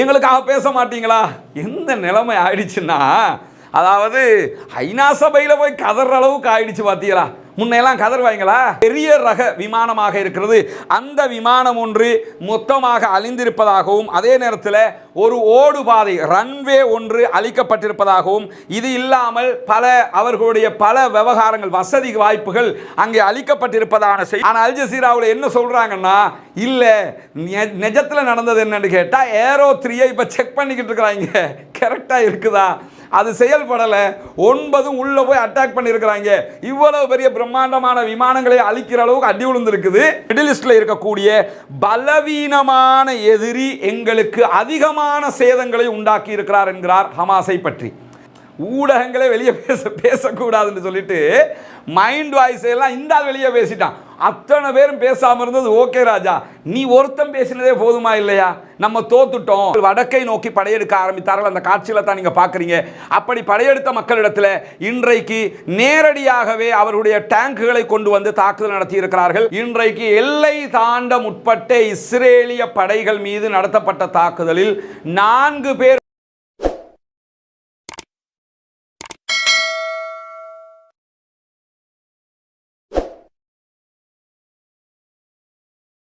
எங்களுக்காக பேச மாட்டீங்களா? எந்த நிலைமை ஆயிடுச்சுன்னா, அதாவது ஐநா சபையில் போய் கதற அளவுக்கு ஆயிடுச்சு. பார்த்தீங்களா? முன்னையெல்லாம் கதறுவாங்களா? பெரிய ரக விமானமாக இருக்கிறது. அந்த விமானம் ஒன்று மொத்தமாக அழிந்திருப்பதாகவும், அதே நேரத்தில் ஒரு ஓடுபாதை ரன்வே ஒன்று அளிக்கப்பட்டிருப்பதாகவும், இது இல்லாமல் அவர்களுடைய பல விவகாரங்கள், வசதி வாய்ப்புகள் அங்கே அளிக்கப்பட்டிருப்பதான செய்தி. ஆனால் அல் ஜசீராவில் என்ன சொல்றாங்கன்னா, இல்லை நிஜத்தில் நடந்தது என்னன்னு கேட்டால் ஏரோ 3 இப்போ செக் பண்ணிக்கிட்டு இருக்கிறாங்க, கரெக்டாக இருக்குதா, அது செயல்படலை. 9 உள்ள போய் அட்டாக் பண்ணியிருக்கிறாங்க. இவ்வளவு பெரிய பிரம்மாண்டமான விமானங்களை அழிக்கிற அளவுக்கு அடி விழுந்திருக்குது. மிடில் ஈஸ்ட்ல இருக்கக்கூடிய பலவீனமான எதிரி எங்களுக்கு அதிகமான சேதங்களை உண்டாக்கி இருக்கிறார் என்கிறார் ஹமாஸை பற்றி. ஊடகங்களே வெளியே பேசக்கூடாதுன்னு சொல்லிட்டு மைண்ட் வாய்ஸ் எல்லாம் இந்த வெளியே பேசிட்டான். அத்தனை பேரும் பேசாம இருந்தது ஓகே ராஜா, நீ ஒருத்தம் பேசினதே போதுமா இல்லையா? நம்ம தோத்துட்டோம். வடக்கை நோக்கி படையெடுக்க ஆரம்பித்தார்கள். அந்த காட்சியில தான் நீங்க பாக்குறீங்க. அப்படி படையெடுத்த மக்களிடத்தில் இன்றைக்கு நேரடியாகவே அவருடைய டேங்குகளை கொண்டு வந்து தாக்குதல் நடத்தி இருக்கிறார்கள். இன்றைக்கு எல்லை தாண்ட முற்பட்ட இஸ்ரேலிய படைகள் மீது நடத்தப்பட்ட தாக்குதலில் 4 பேர்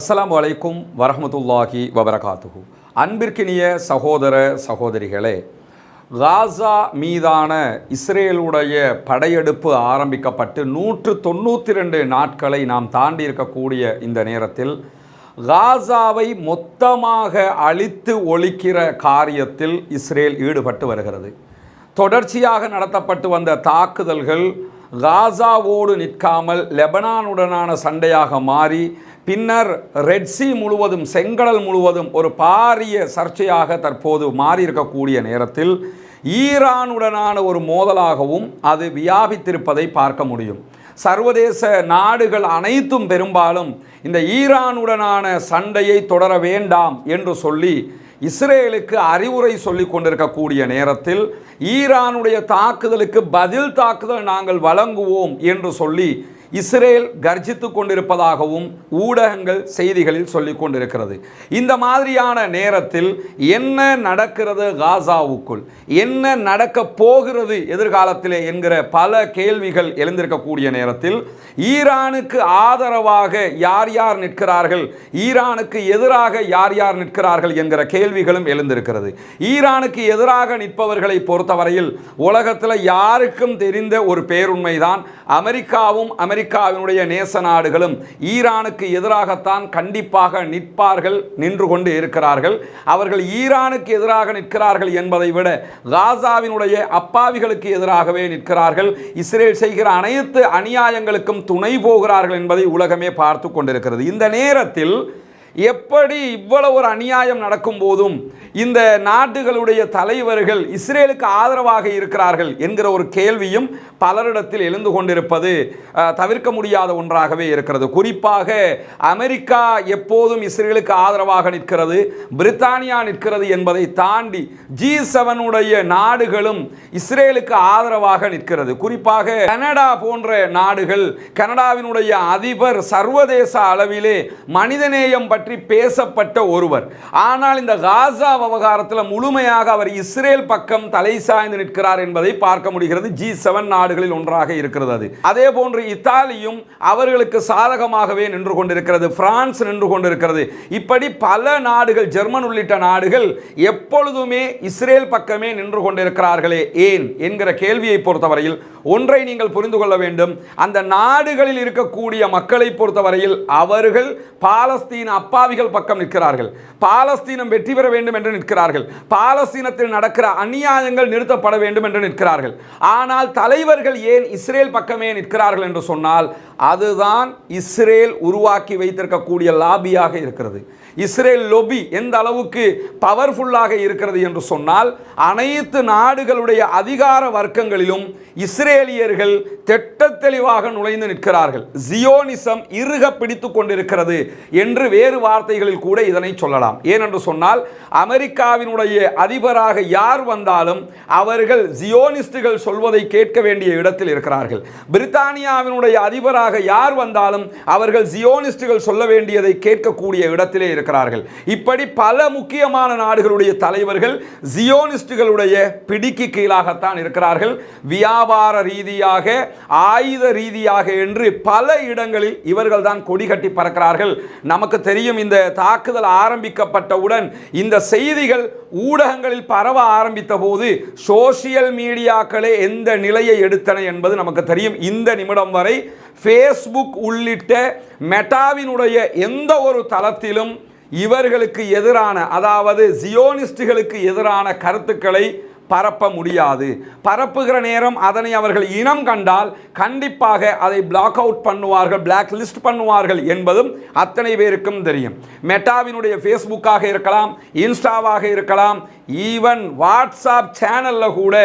அஸ்ஸலாமு அலைக்கும் வரஹ்மத்துல்லாஹி வபரகாத்துஹு. அன்பிற்கினிய சகோதர சகோதரிகளே, காசா மீதான இஸ்ரேலுடைய படையெடுப்பு ஆரம்பிக்கப்பட்டு 192 நாட்களை நாம் தாண்டி இருக்கக்கூடிய இந்த நேரத்தில் காசாவை மொத்தமாக அழித்து ஒழிக்கிற காரியத்தில் இஸ்ரேல் ஈடுபட்டு வருகிறது. தொடர்ச்சியாக நடத்தப்பட்டு வந்த தாக்குதல்கள் காசாவோடு நிற்காமல் லெபனானுடனான சண்டையாக மாறி பின்னர் ரெட்சி முழுவதும், செங்கடல் முழுவதும் ஒரு பாரிய சர்ச்சையாக தற்போது மாறியிருக்கக்கூடிய நேரத்தில் ஈரானுடனான ஒரு மோதலாகவும் அது வியாபித்திருப்பதை பார்க்க முடியும். சர்வதேச நாடுகள் அனைத்தும் பெரும்பாலும் இந்த ஈரானுடனான சண்டையை தொடர வேண்டாம் என்று சொல்லி இஸ்ரேலுக்கு அறிவுரை சொல்லி கொண்டிருக்கக்கூடிய நேரத்தில் ஈரானுடைய தாக்குதலுக்கு பதில் தாக்குதல் நாங்கள் வழங்குவோம் என்று சொல்லி இஸ்ரேல் கர்ஜித்து கொண்டிருப்பதாகவும் ஊடகங்கள் செய்திகளில் சொல்லிக் கொண்டிருக்கிறது. இந்த மாதிரியான நேரத்தில் என்ன நடக்கிறது காசாவுக்குள், என்ன நடக்க போகிறது எதிர்காலத்திலே என்கிற பல கேள்விகள் எழுந்திருக்கக்கூடிய நேரத்தில் ஈரானுக்கு ஆதரவாக யார் யார் நிற்கிறார்கள், ஈரானுக்கு எதிராக யார் யார் நிற்கிறார்கள் என்கிற கேள்விகளும் எழுந்திருக்கிறது. ஈரானுக்கு எதிராக நிற்பவர்களை பொறுத்தவரையில் உலகத்தில் யாருக்கும் தெரிந்த ஒரு பேருண்மைதான், அமெரிக்காவும் அமெரிக்காவினுடைய நேச நாடுகளும் ஈரானுக்கு எதிராகத்தான் கண்டிப்பாக நிற்பார்கள், நின்று கொண்டு இருக்கிறார்கள். அவர்கள் ஈரானுக்கு எதிராக நிற்கிறார்கள் என்பதை விட காசாவினுடைய அப்பாவிகளுக்கு எதிராகவே நிற்கிறார்கள். இஸ்ரேல் செய்கிற அனைத்து அநியாயங்களுக்கும் துணை போகிறார்கள் என்பதை உலகமே பார்த்து கொண்டிருக்கிறது. இந்த நேரத்தில் எப்படி இவ்வளவு ஒரு அநியாயம் நடக்கும் போதும் இந்த நாடுகளுடைய தலைவர்கள் இஸ்ரேலுக்கு ஆதரவாக இருக்கிறார்கள் என்கிற ஒரு கேள்வியும் பலரிடத்தில் எழுந்து கொண்டிருப்பது தவிர்க்க முடியாத ஒன்றாகவே இருக்கிறது. குறிப்பாக அமெரிக்கா எப்போதும் இஸ்ரேலுக்கு ஆதரவாக நிற்கிறது, பிரித்தானியா நிற்கிறது என்பதை தாண்டி G7 நாடுகளும் இஸ்ரேலுக்கு ஆதரவாக நிற்கிறது. குறிப்பாக கனடா போன்ற நாடுகள், கனடாவினுடைய அதிபர் சர்வதேச அளவிலே மனிதநேயம் பற்றி பேசப்பட்ட ஒருவர். ஆனால் இந்த காசா விவகாரத்தில் முழுமையாக அவர் இஸ்ரேல் பக்கம் தலை சாய்ந்து நிற்கிறார் என்பதை பார்க்க முடிகிறது. G7 நாடுகளில் ஒன்றாக இருக்கிறது. அதே போன்று இத்தாலியும் அவர்களுக்கு சாதகமாகவே நின்று கொண்டிருக்கிறது, பிரான்ஸ் நின்று கொண்டிருக்கிறது. இப்படி பல நாடுகள், ஜெர்மன் உள்ளிட்ட நாடுகள் எப்பொழுதுமே இஸ்ரேல் பக்கமே நின்று கொண்டிருக்கிறார்களே ஏன் என்கிற கேள்வியை பொறுத்தவரையில் ஒன்றை நீங்கள் புரிந்து கொள்ள வேண்டும். அந்த நாடுகளில் இருக்கக்கூடிய மக்களை பொறுத்தவரையில் அவர்கள் பாலஸ்தீன அப்பாவிகள் பக்கம் நிற்கிறார்கள். பாலஸ்தீனம் வெற்றி பெற வேண்டும் என்று நிற்கிறார்கள். பாலஸ்தீனத்தில் நடக்கிற அநியாயங்கள் நிறுத்தப்பட வேண்டும் என்று நிற்கிறார்கள். ஆனால் தலைவர்கள் ஏன் இஸ்ரேல் பக்கமே நிற்கிறார்கள் என்று சொன்னால் அதுதான் இஸ்ரேல் உருவாக்கி வைத்திருக்கக்கூடிய லாபியாக இருக்கிறது. இஸ்ரேல் லொபி எந்த அளவுக்கு பவர்ஃபுல்லாக இருக்கிறது என்று சொன்னால் அனைத்து நாடுகளுடைய அதிகார வர்க்கங்களிலும் இஸ்ரேலியர்கள் திட்ட தெளிவாக நுழைந்து நிற்கிறார்கள். ஜியோனிசம் இறுக பிடித்து கொண்டிருக்கிறது என்று வேறு வார்த்தைகளில் கூட இதனை சொல்லலாம். ஏனென்று சொன்னால் அமெரிக்காவினுடைய அதிபராக யார் வந்தாலும் அவர்கள் ஜியோனிஸ்டுகள் சொல்வதை கேட்க வேண்டிய இடத்தில் இருக்கிறார்கள். பிரித்தானியாவினுடைய அதிபராக யார் வந்தாலும் அவர்கள் ஜியோனிஸ்டுகள் சொல்ல வேண்டியதை கேட்கக்கூடிய இடத்திலே இருக்கிறார்கள். இருக்கிறார்கள். இப்படி பல முக்கியமான நாடுகளுடைய தலைவர்கள் ஜியோனிஸ்டுகளுடைய பிடிக்கு கீழாகத்தான் இருக்கிறார்கள். வியாபார ரீதியாக, ஆயுத ரீதியாக என்று பல இடங்களில் இவர்கள் தான் கொடி கட்டி பறக்கிறார்கள். நமக்கு தெரியும், இந்த தாக்குதல் ஆரம்பிக்கப்பட்டவுடன் இந்த செய்திகள் ஊடகங்களில் பரவ ஆரம்பித்த போது சோசியல் மீடியாக்களே எந்த நிலையை எடுத்தன என்பது நமக்கு தெரியும். இந்த நிமிடம் வரை ஃபேஸ்புக் உள்ளிட்ட மெட்டாவினுடைய எந்த ஒரு தளத்திலும் இவர்களுக்கு எதிரான, அதாவது ஜியோனிஸ்டுகளுக்கு எதிரான கருத்துக்களை பரப்ப முடியாது. பரப்புகிற நேரம் அதனை அவர்கள் இனம் கண்டால் கண்டிப்பாக அதை பிளாக் அவுட் பண்ணுவார்கள், பிளாக் லிஸ்ட் பண்ணுவார்கள் என்பதும் அத்தனை பேருக்கும் தெரியும். மெட்டாவினுடைய ஃபேஸ்புக்காக இருக்கலாம், இன்ஸ்டாவாக இருக்கலாம், ஈவன் வாட்ஸ்அப் சேனலில் கூட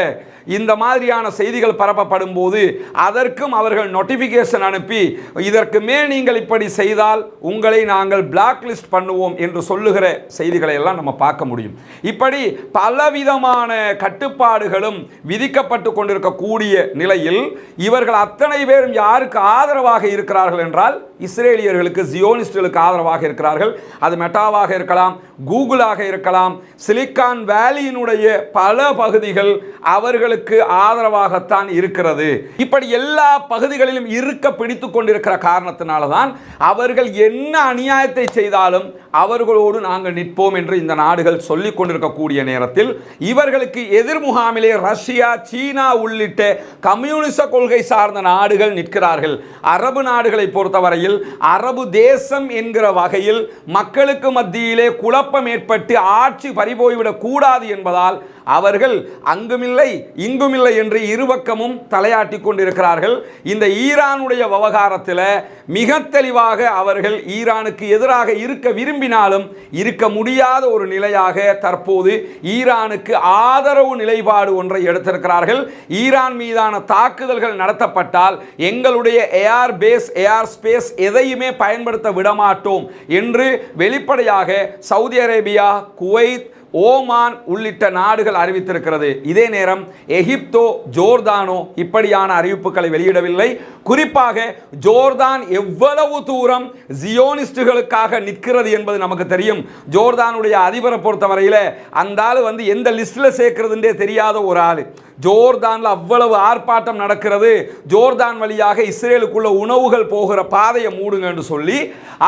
இந்த மாதிரியான செய்திகள் பரப்பப்படும் போது அதற்கும் அவர்கள் நோட்டிஃபிகேஷன் அனுப்பி இதற்கு மேல் நீங்கள் இப்படி செய்தால் உங்களை நாங்கள் பிளாக் லிஸ்ட் பண்ணுவோம் என்று சொல்லுகிற செய்திகளை எல்லாம் நம்ம பார்க்க முடியும். இப்படி பலவிதமான கட்டுப்பாடுகளும் விதிக்கப்பட்டு கொண்டிருக்கக்கூடிய நிலையில் இவர்கள் அத்தனை பேரும் யாருக்கு ஆதரவாக இருக்கிறார்கள் என்றால் இஸ்ரேலியர்களுக்கு, ஜியோனிஸ்டுகளுக்கு ஆதரவாக இருக்கிறார்கள். அது மெட்டாவாக இருக்கலாம், கூகுளாக இருக்கலாம், சிலிக்கான் வேலியினுடைய பல பகுதிகள் அவர்களுக்கு ஆதரவாகத்தான் இருக்கிறது. இப்படி எல்லா பகுதிகளிலும் இருக்க பிடித்துக் கொண்டிருக்கிற காரணத்தினால தான் அவர்கள் என்ன அநியாயத்தை செய்தாலும் அவர்களோடு நாங்கள் நிற்போம் என்று இந்த நாடுகள் சொல்லிக் கொண்டிருக்கக்கூடிய நேரத்தில் இவர்களுக்கு எதிர்முகாமிலே ரஷ்யா, சீனா உள்ளிட்ட கம்யூனிச கொள்கை சார்ந்த நாடுகள் நிற்கிறார்கள். அரபு நாடுகளை பொறுத்தவரையில் அரபு தேசம் என்கிற வகையில் மக்களுக்கு மத்தியிலே குழப்பம் ஏற்பட்டு ஆட்சி பறிபோய்விடக் கூடாது என்பதால் அவர்கள் அங்குமில்லை இங்குமில்லை என்று இருபக்கமும் தலையாட்டி கொண்டிருக்கிறார்கள். இந்த ஈரானுடைய விவகாரத்தில் மிக தெளிவாக அவர்கள் ஈரானுக்கு எதிராக இருக்க விரும்பினாலும் இருக்க முடியாத ஒரு நிலையாக தற்போது ஈரானுக்கு ஆதரவு நிலைப்பாடு ஒன்றை எடுத்திருக்கிறார்கள். ஈரான் மீதான தாக்குதல்கள் நடத்தப்பட்டால் எங்களுடைய ஏர் பேஸ், ஏர் ஸ்பேஸ் எதையுமே பயன்படுத்த விடமாட்டோம் என்று வெளிப்படையாக சவுதி அரேபியா, குவைத், ஓமான் உள்ளிட்ட நாடுகள் அறிவித்திருக்கிறது. இதே நேரம் எகிப்தோ, ஜோர்தானோ இப்படியான அறிவிப்புகளை வெளியிடவில்லை. குறிப்பாக ஜோர்தான் எவ்வளவு தூரம் ஜியோனிஸ்டுகளுக்காக நிற்கிறது என்பது நமக்கு தெரியும். ஜோர்தானுடைய அதிபரை பொறுத்தவரையில் அந்த ஆள் எந்த லிஸ்டில் சேர்க்கிறதுன்றே தெரியாத ஒரு ஆள். ஜோர்தானில் அவ்வளவு ஆர்ப்பாட்டம் நடக்கிறது, ஜோர்தான் வழியாக இஸ்ரேலுக்குள்ள உணவுகள் போகிற பாதையை மூடுங்க என்று சொல்லி,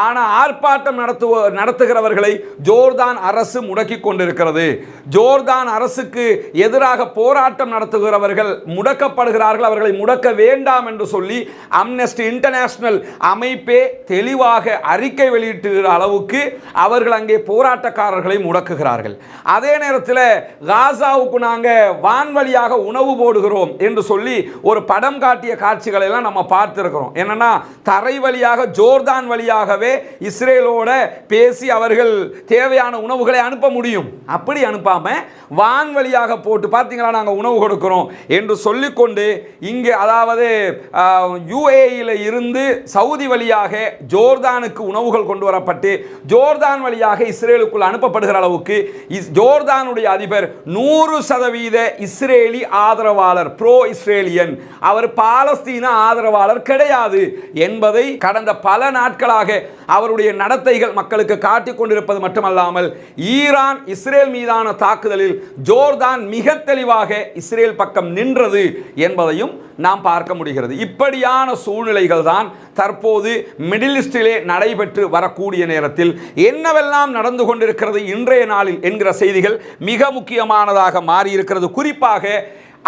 ஆனால் ஆர்ப்பாட்டம் நடத்துகிறவர்களை ஜோர்தான் அரசு முடக்கி கொண்டிருக்கிறது. ஜோர்தான் அரசுக்கு எதிராக போராட்டம் நடத்துகிறவர்கள் முடக்கப்படுகிறார்கள், அவர்களை முடக்க வேண்டாம் என்று சொல்லி அம்னஸ்டி இன்டர்நேஷனல் அமைப்பே தெளிவாக அறிக்கை வெளியிட்டுகிற அளவுக்கு அவர்கள் அங்கே போராட்டக்காரர்களை முடக்குகிறார்கள். அதே நேரத்தில் காசாவுக்கு நாங்கள் வான்வழியாக உணவு போடுகிறோம் என்று சொல்லி ஒரு படம் காட்டிய காட்சிகளை எல்லாம் நம்ம பார்த்திருக்கிறோம். என்னன்னா தரை வழியாக ஜோர்தான் வழியாகவே இஸ்ரேலோட பேசி அவர்கள் தேவையான உணவுகளை அனுப்ப முடியும். அப்படி அனுப்பாம வான் வழியாக போட்டு பார்த்தீங்களா நாங்கள் உணவு கொடுக்கிறோம் என்று சொல்லிக்கொண்டு இங்கே, அதாவது யுஏஇல இருந்து சவுதி வழியாக ஜோர்தானுக்கு உணவுகள் கொண்டு வரப்பட்டு ஜோர்தான் வழியாக இஸ்ரேலுக்குள் அனுப்பப்படுகிற அளவுக்கு ஜோர்தானுடைய அதிபர் 100% இஸ்ரேலி ஆதரவாளர், ப்ரோ இஸ்ரேலியன், அவர் பாலஸ்தீன ஆதரவாளர் கிடையாது என்பதை கடந்த பல நாட்களாக அவருடைய நடத்தைகள் மக்களுக்கு காட்டிக் கொண்டிருப்பது மட்டுமல்லாமல் ஈரான் இஸ்ரேல் மீதான தாக்குதலில் ஜோர்தான் மிக தெளிவாக இஸ்ரேல் பக்கம் நின்றது என்பதையும் நாம் பார்க்க முடிகிறது. இப்படியான சூழ்நிலைகள் தான் தற்போது மிடில் ஈஸ்டிலே நடைபெற்று வரக்கூடிய நேரத்தில் என்னவெல்லாம் நடந்து கொண்டிருக்கிறது இன்றைய நாளில் என்கிற செய்திகள் மிக முக்கியமானதாக மாறியிருக்கிறது. குறிப்பாக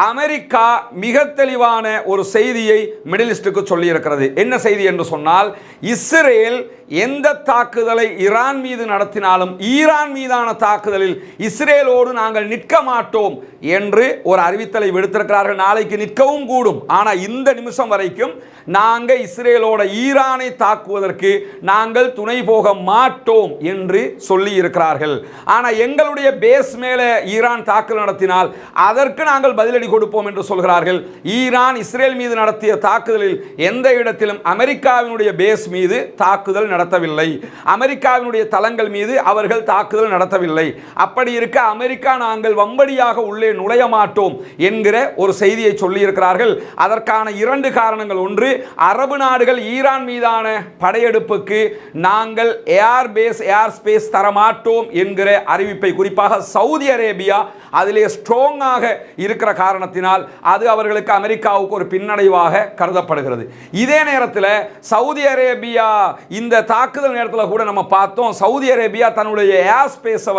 அமெரிக்கா மிக தெளிவான ஒரு செய்தியை மிடில் ஈஸ்டுக்கு சொல்லியிருக்கிறது. என்ன செய்தி என்று சொன்னால், இஸ்ரேல் எந்த தாக்குதலை ஈரான் மீது நடத்தினாலும் ஈரான் மீதான தாக்குதலில் இஸ்ரேலோடு நாங்கள் நிற்க மாட்டோம் என்று ஒரு அறிவித்தலை விடுத்திருக்கிறார்கள். நாளைக்கு நிற்கவும் கூடும், ஆனால் இந்த நிமிஷம் வரைக்கும் நாங்கள் இஸ்ரேலோட ஈரானை தாக்குவதற்கு நாங்கள் துணை போக மாட்டோம் என்று சொல்லி இருக்கிறார்கள். ஆனால் எங்களுடைய பேஸ் மேலே ஈரான் தாக்குதல் நடத்தினால் அதற்கு நாங்கள் பதிலடி கொடுப்போம் என்று சொல்கிறார்கள். ஈரான் இஸ்ரேல் மீது நடத்திய தாக்குதலில் எந்த இடத்திலும் அமெரிக்காவினுடைய பேஸ் மீது தாக்குதல் நடத்தவில்லை, அமெரிக்காவினுடைய தளங்கள் மீது அவர்கள் தாக்குதல் நடத்தவில்லை. அப்படி இருக்க அமெரிக்கா நாங்கள் வம்படியாக உள்ளே நுழைய மாட்டோம் என்கிற ஒரு செய்தியை சொல்லியிருக்கிறார்கள். அதற்கான 2 காரணங்கள். ஒன்று, அரபு நாடுகள் ஈரான் மீதான படையெடுப்புக்கு நாங்கள் ஏர் ஸ்பேஸ் தரமாட்டோம் என்கிற அறிவிப்பை, குறிப்பாக சவுதி அரேபியா அதிலே ஸ்ட்ராங்காக இருக்கிற காரணத்தினால் அது அவர்களுக்கு அமெரிக்காவுக்கு ஒரு பின்னடைவாக கருதப்படுகிறது. இதே நேரத்தில் சவுதி அரேபியா இந்த தாக்குதல் நேரத்தில் கூட நம்ம பார்த்தோம், சவுதி அரேபியா தன்னுடைய ஏர் ஸ்பேஸை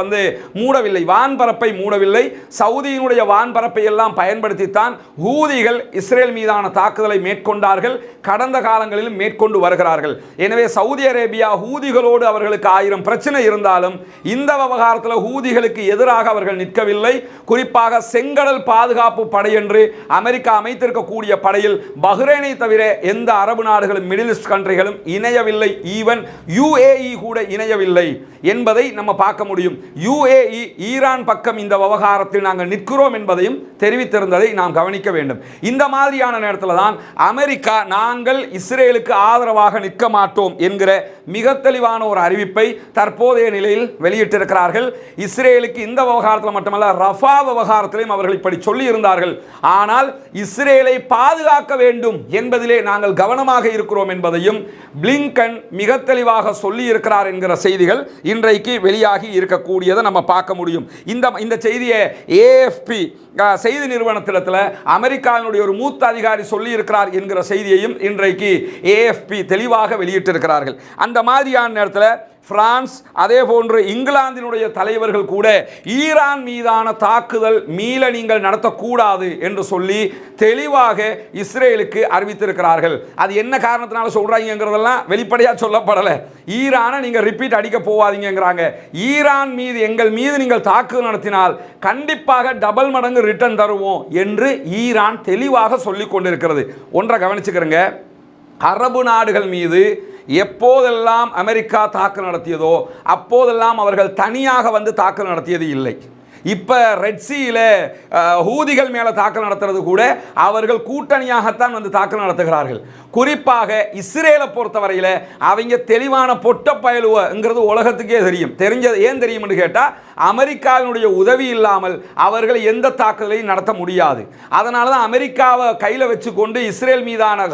மூடவில்லை, வான்பரப்பை மூடவில்லை. சவுதியினுடைய வான்பரப்பை எல்லாம் பயன்படுத்தித்தான் ஹூதிகள் இஸ்ரேல் மீதான தாக்குதலை மேற்கொண்டார்கள், கடந்த காலங்களிலும் மேற்கொண்டு வருகிறார்கள். எனவே சவுதி அரேபியா ஹூதிகளோடு அவர்களுக்கு 1000 பிரச்சனை இருந்தாலும் இந்த விவகாரத்தில் ஹூதிகளுக்கு எதிராக அவர்கள் நிற்கவில்லை. குறிப்பாக செங்கடல் பாதுகாப்பு படை என்று அமெரிக்கா அமைத்திருக்கக்கூடிய படையில் பஹ்ரைனை தவிர எந்த அரபு நாடுகளும், மிடில் ஈஸ்ட் கண்ட்ரிகளும் இணையவில்லை. ஈவன் UAE கூட இணையவில்லை என்பதை நம்ம பார்க்க முடியும். UAE ஈரான் பக்கம் இந்த விவகாரத்தில் நாங்கள் நிற்கிறோம் என்பதையும் தெரிவித்திருந்ததை நாம் கவனிக்க வேண்டும். இந்த மாதிரியான நேரத்தில் தான் அமெரிக்கா நாங்கள் இஸ்ரேலுக்கு ஆதரவாக நிற்க மாட்டோம் என்கிற மிக தெளிவான ஒரு அறிவிப்பை தற்போதைய நிலையில் வெளியிட்டிருக்கிறார்கள். இஸ்ரேலுக்கு இந்த விவகாரத்தில் மட்டுமல்ல, ரஃபா விவகாரத்திலும் அவர்கள் இப்படி சொல்லி இருந்தார்கள். ஆனால் இஸ்ரேலை பாதுகாக்க வேண்டும் என்பதிலே நாங்கள் கவனமாக இருக்கிறோம் என்பதையும் பிளிங்கன் மிக தெளிவாக சொல்லி இருக்கிறார் என்கிற செய்திகள் இன்றைக்கு வெளியாகி இருக்கக்கூடியதை நம்ம பார்க்க முடியும். இந்த செய்தியை AFP செய்தி நிறுவனத்திடத்தில் அமெரிக்காவினுடைய ஒரு மூத்த அதிகாரி சொல்லி இருக்கிறார் என்கிற செய்தியையும் இன்றைக்கு AFP தெளிவாக வெளியிட்டிருக்கிறார்கள். அந்த மாதிரியான நேரத்தில் பிரான்ஸ், அதே போன்று இங்கிலாந்தினுடைய தலைவர்கள் கூட ஈரான் மீதான தாக்குதல் மீள நீங்கள் நடத்தக்கூடாது என்று சொல்லி தெளிவாக இஸ்ரேலுக்கு அறிவித்திருக்கிறார்கள். அது என்ன காரணத்தினால சொல்றாங்கிறதெல்லாம் வெளிப்படையாக சொல்லப்படலை. ஈரானை நீங்கள் ரிப்பீட் அடிக்க போவாதீங்கிறாங்க. ஈரான் மீது, எங்கள் மீது நீங்கள் தாக்குதல் நடத்தினால் கண்டிப்பாக டபுள் மடங்கு ரிட்டர்ன் தருவோம் என்று ஈரான் தெளிவாக சொல்லிக் கொண்டிருக்கிறது. ஒன்றை கவனிச்சுக்கிறங்க, அரபு நாடுகள் மீது எப்போதெல்லாம் அமெரிக்கா தாக்குதல் நடத்தியதோ அப்போதெல்லாம் அவர்கள் தனியாக தாக்குதல் நடத்தியது இல்லை. இப்போ ரெட்சியில் ஹூதிகள் மேலே தாக்குதல் நடத்துறது கூட அவர்கள் கூட்டணியாகத்தான் தாக்குதல் நடத்துகிறார்கள். குறிப்பாக இஸ்ரேலை பொறுத்தவரையில் அவங்க தெளிவான பொட்ட பயலுவங்கிறது உலகத்துக்கே தெரியும். தெரிஞ்சது ஏன் தெரியும் என்று கேட்டால், அமெரிக்காவினுடைய உதவி இல்லாமல் அவர்கள் எந்த தாக்குதலையும் நடத்த முடியாது. அதனால தான் அமெரிக்காவை கையில் வச்சு கொண்டு இஸ்ரேல் மீதான,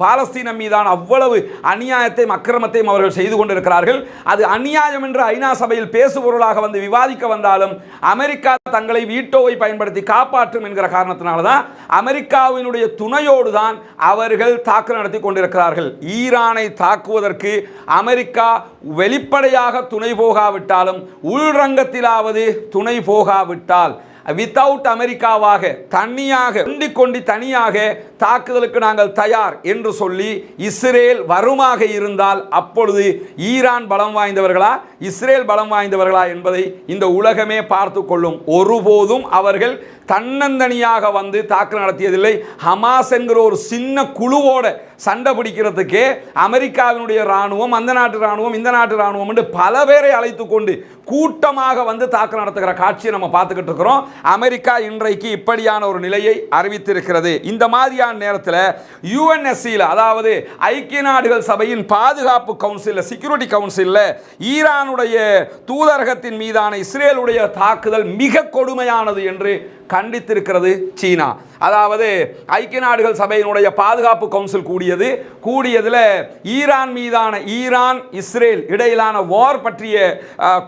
பாலஸ்தீனம் மீதான அவ்வளவு அநியாயத்தையும் அக்கிரமத்தையும் அவர்கள் செய்து கொண்டிருக்கிறார்கள். அது அநியாயம் என்று ஐநா சபையில் பேசுபொருளாக விவாதிக்க வந்தாலும் அமெரிக்கா தங்களை வீட்டோவை பயன்படுத்தி காப்பாற்றும் என்கிற காரணத்தினால தான் அமெரிக்காவினுடைய துணையோடு தான் அவர்கள் தாக்குதல் நடத்தி கொண்டிருக்கிறார்கள். ஈரானை தாக்குவதற்கு அமெரிக்கா வெளிப்படையாக துணை போகாவிட்டாலும் உள்ரங்கத்திலாவது துணை போகாவிட்டால் வித்தவுட் அமெரிக்காவாக தனியாக தாக்குதலுக்கு நாங்கள் தயார் என்று சொல்லி இஸ்ரேல் வருமாக இருந்தால் அப்பொழுது ஈரான் பலம் வாய்ந்தவர்களா இஸ்ரேல் பலம் வாய்ந்தவர்களா என்பதை இந்த உலகமே பார்த்து கொள்ளும். ஒருபோதும் அவர்கள் தன்னந்தனியாக தாக்குதல் நடத்தியதில்லை. ஹமாஸ் என்கிற ஒரு சின்ன குழுவோட சண்டை பிடிக்கிறதுக்கே அமெரிக்காவினுடைய இராணுவம், அந்த நாட்டு இராணுவம், இந்த நாட்டு இராணுவம் என்று பல பேரை அழைத்து கொண்டு கூட்டமாக தாக்குதல் நடத்துகிற காட்சியை நம்ம பார்த்துக்கிட்டு இருக்கிறோம். அமெரிக்கா இன்றைக்கு இப்படியான ஒரு நிலையை அறிவித்திருக்கிறது. இந்த மாதிரியான நேரத்தில் UNSCயில், அதாவது ஐக்கிய நாடுகள் சபையின் பாதுகாப்பு கவுன்சிலில், செக்யூரிட்டி கவுன்சிலில் ஈரானுடைய தூதரகத்தின் மீதான இஸ்ரேலுடைய தாக்குதல் மிக கொடுமையானது என்று கண்டித்திருக்கிறது சீனா. அதாவது ஐக்கிய நாடுகள் சபையினுடைய பாதுகாப்பு கவுன்சில் கூடியதில் ஈரான் மீதான, ஈரான் இஸ்ரேல் இடையிலான வார் பற்றிய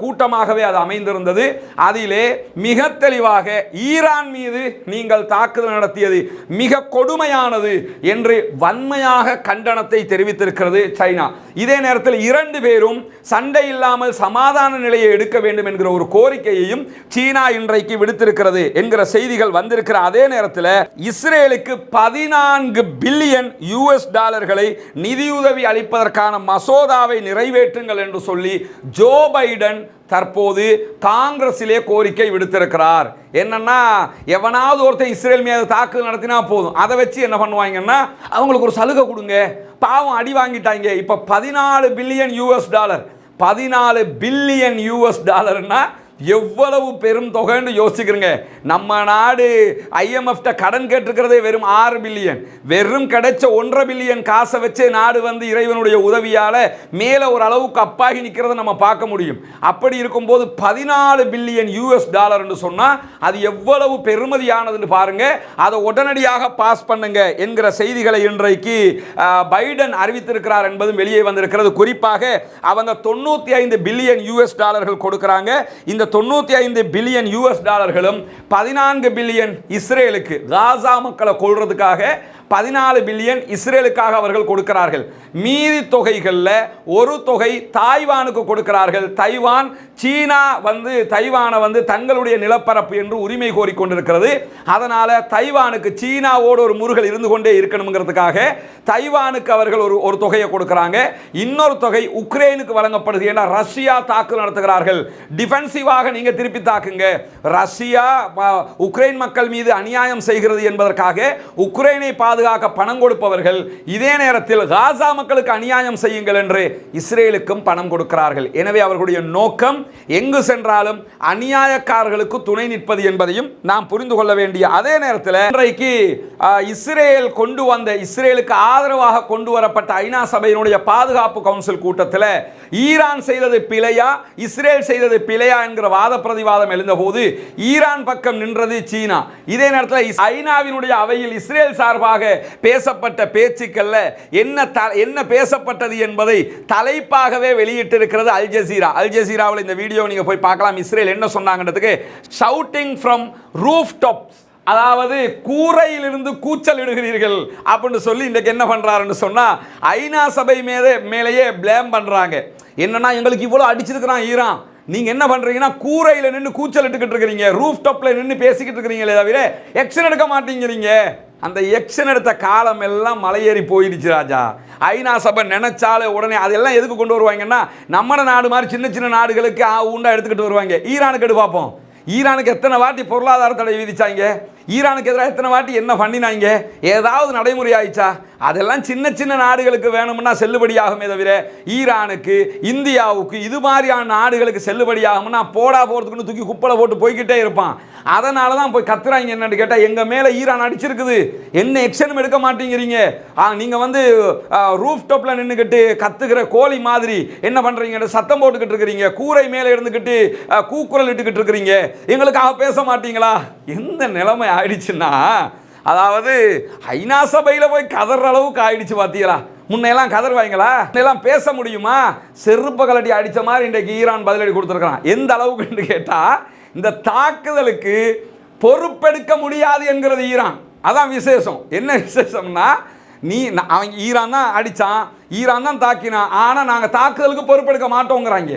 கூட்டமாகவே அது அமைந்திருந்தது. அதிலே மிக தெளிவாக ஈரான் மீது நீங்கள் தாக்குதல் நடத்தியது மிக கொடுமையானது என்று வன்மையாக கண்டனத்தை தெரிவித்திருக்கிறது சைனா. இதே நேரத்தில் 2 பேரும் சண்டை இல்லாமல் சமாதான நிலையை எடுக்க வேண்டும் என்கிற ஒரு கோரிக்கையையும் சீனா இன்றைக்கு விடுத்திருக்கிறது என்கிற செய்திகள் வந்திருக்கிற அதே நேரத்தில் இஸ்ரேலுக்கு 14 பில்லியன் US$ நிதியுதவி அளிப்பதற்கான மசோதாவை நிறைவேற்றுங்கள் என்று சொல்லி ஜோ பைடன் தற்போது காங்கிரஸிலே கோரிக்கை விடுத்திருக்கிறார். என்னன்னா, எவனாவது ஒருத்தர் இஸ்ரேல் மீது தாக்குதல் நடத்தினா போதும், அதை வச்சு என்ன பண்ணுவாங்கன்னா அவங்களுக்கு ஒரு சலுகை கொடுங்க, பாவம் அடி வாங்கிட்டாங்க. இப்போ $14 பில்லியன் $14 பில்லியன் எவ்வளவு பெரும் தொகைன்னு யோசிக்கிறீங்க. நம்ம நாடு IMF கடன் கேட்டிருக்கிறதே வெறும் 6 பில்லியன். வெறும் கிடைச்ச 1.5 பில்லியன் காசை வச்சே நாடு வந்து இறைவனுடைய உதவியால் மேலே ஒரு அளவுக்கு அப்பாகி நிற்கிறத நம்ம பார்க்க முடியும். அப்படி இருக்கும்போது 14 பில்லியன் US டாலர் சொன்னால் அது எவ்வளவு பெருமதியானதுன்னு பாருங்க. அதை உடனடியாக பாஸ் பண்ணுங்க என்கிற செய்திகளை இன்றைக்கு பைடன் அறிவித்திருக்கிறார் என்பதும் வெளியே வந்திருக்கிறது. குறிப்பாக அவங்க 95 பில்லியன் US கொடுக்கிறாங்க. இந்த 95 பில்லியன் US 14 பில்லியன் இஸ்ரேலுக்கு காசா மக்களை கொல்றதுக்காக 14 பில்லியன் இஸ்ரேலுக்காக அவர்கள் கொடுக்கிறார்கள். மீதி தொகைகளில் ஒரு தொகை தாய்வானுக்கு கொடுக்கிறார்கள். தைவான் சீனா வந்து தைவானை வந்து தங்களுடைய நிலப்பரப்பு என்று உரிமை கோரிக்கொண்டிருக்கிறது. அதனால் தைவானுக்கு சீனாவோடு ஒரு முருகல் இருந்து கொண்டே இருக்கணுங்கிறதுக்காக தைவானுக்கு அவர்கள் ஒரு தொகையை கொடுக்கிறாங்க. இன்னொரு தொகை உக்ரைனுக்கு வழங்கப்படுது. ஏன்னா ரஷ்யா தாக்குதல் நடத்துகிறார்கள். டிஃபென்சிவாக நீங்கள் திருப்பி தாக்குங்க. ரஷ்யா உக்ரைன் மக்கள் மீது அநியாயம் செய்கிறது என்பதற்காக உக்ரைனை பாதுகாக்க பணம் கொடுப்பவர்கள் இதே நேரத்தில் காசா மக்களுக்கு அநியாயம் செய்யுங்கள் என்று இஸ்ரேலுக்கும் பணம் கொடுக்கிறார்கள். எனவே அவர்களுடைய நோக்கம் எங்கு சென்றாலும் அநியாயக்காரர்களுக்கு துணை நிற்பது என்பதையும் நாம் புரிந்து கொள்ள வேண்டிய அதே நேரத்தில் இன்றைக்கு இஸ்ரேல் கொண்டு வந்த இஸ்ரேலுக்கு ஆதரவாக கொண்டு வரப்பட்ட ஐநா சபையினுடைய பாதுகாப்பு கவுன்சில் கூட்டத்தில் ஈரான் செய்தது பிழையா இஸ்ரேல் செய்தது பிழையா என்கிற வாத பிரதிவாதம் எழுந்தபோது ஈரான் பக்கம் நின்றது சீனா. இதே நேரத்தில் ஐநாவினுடைய அவையில் இஸ்ரேல் சார்பாக பேசப்பட்ட பேச்சுக்கள்ல என்ன பேசப்பட்டது என்பதை தலைப்பாகவே வெளியிட்டிருக்கிறது அல் ஜசீரா. அல் ஜசீராவில் இந்த வீடியோ நீங்க போய் பார்க்கலாம். இஸ்ரேல் என்ன சொன்னாங்கன்றதுக்கு ஷவுட்டிங் ஃப்ரம் ரூஃப் டாப்ஸ், அதாவது கூரையிலிருந்து கூச்சல் இடுகிறீர்கள் அப்படின்னு சொல்லி இன்றைக்கு என்ன பண்றாருன்னு சொன்னா ஐநா சபை மேலேயே பிளேம் பண்றாங்க. என்னன்னா எங்களுக்கு இவ்வளவு அடிச்சிருக்கிறான் ஈரான், நீங்க என்ன பண்றீங்கன்னா கூரையில நின்று கூச்சல் இட்டுக்கிட்டு இருக்கிறீங்க, ரூஃப் டாப்ல நின்று பேசிக்கிட்டு இருக்கிறீங்களே தவிர எக்ஷன் எடுக்க மாட்டேங்கிறீங்க. அந்த எக்ஷன் எடுத்த காலம் எல்லாம் மலையேறி போயிடுச்சு ராஜா. ஐநா சபை நினைச்சாலே உடனே அதெல்லாம் எதுக்கு கொண்டு வருவாங்கன்னா நம்ம நாடு மாதிரி சின்ன சின்ன நாடுகளுக்கு உண்டா எடுத்துக்கிட்டு வருவாங்க. ஈரானுக்கு எடு பார்ப்போம். ஈரானுக்கு எத்தனை வாட்டி பொருளாதார தடை விதிச்சாங்க, ஈரானுக்கு எதிராக எத்தனை வாட்டி என்ன பண்ணினாங்க, ஏதாவது நடைமுறை ஆயிடுச்சா? அதெல்லாம் சின்ன சின்ன நாடுகளுக்கு வேணும்னா செல்லுபடியாகுமே தவிர ஈரானுக்கு இந்தியாவுக்கு இது மாதிரியான நாடுகளுக்கு செல்லுபடியாகும்னா போடா போகிறதுக்குன்னு தூக்கி குப்பலை போட்டு போய்கிட்டே இருப்பான். அதனால தான் போய் கத்துறாங்க. என்னன்னு கேட்டால் எங்கள் மேலே ஈரான் அடிச்சிருக்குது, என்ன எக்ஷனும் எடுக்க மாட்டேங்கிறீங்க, நீங்கள் வந்து ரூஃப் டாப்பில் நின்றுக்கிட்டு கத்துக்கிற கோழி மாதிரி என்ன பண்ணுறீங்க, சத்தம் போட்டுக்கிட்டு இருக்கிறீங்க, கூரை மேலே இருந்துக்கிட்டு கூக்குரல் இட்டுக்கிட்டு இருக்கிறீங்க, எங்களுக்காக பேச மாட்டீங்களா? எந்த நிலைமை ஆயிடுச்சுன்னா அதாவது ஐநா சபையில் போய் கதற அளவுக்கு ஆயிடுச்சு. பார்த்தீங்களா? முன்னையெல்லாம் கதறுவாங்களா? முன்னையெல்லாம் பேச முடியுமா? செருப்ப கலட்டி அடித்த மாதிரி இன்றைக்கு ஈரான் பதிலடி கொடுத்துருக்கான். எந்த அளவுக்கு கேட்டால் இந்த தாக்குதலுக்கு பொறுப்பெடுக்க முடியாது என்கிறது ஈரான். அதான் விசேஷம். என்ன விசேஷம்னா அவன் ஈரான் தான் அடித்தான், ஈரான் தான் தாக்கினான், ஆனால் நாங்கள் தாக்குதலுக்கு பொறுப்பெடுக்க மாட்டோங்கிறாங்க.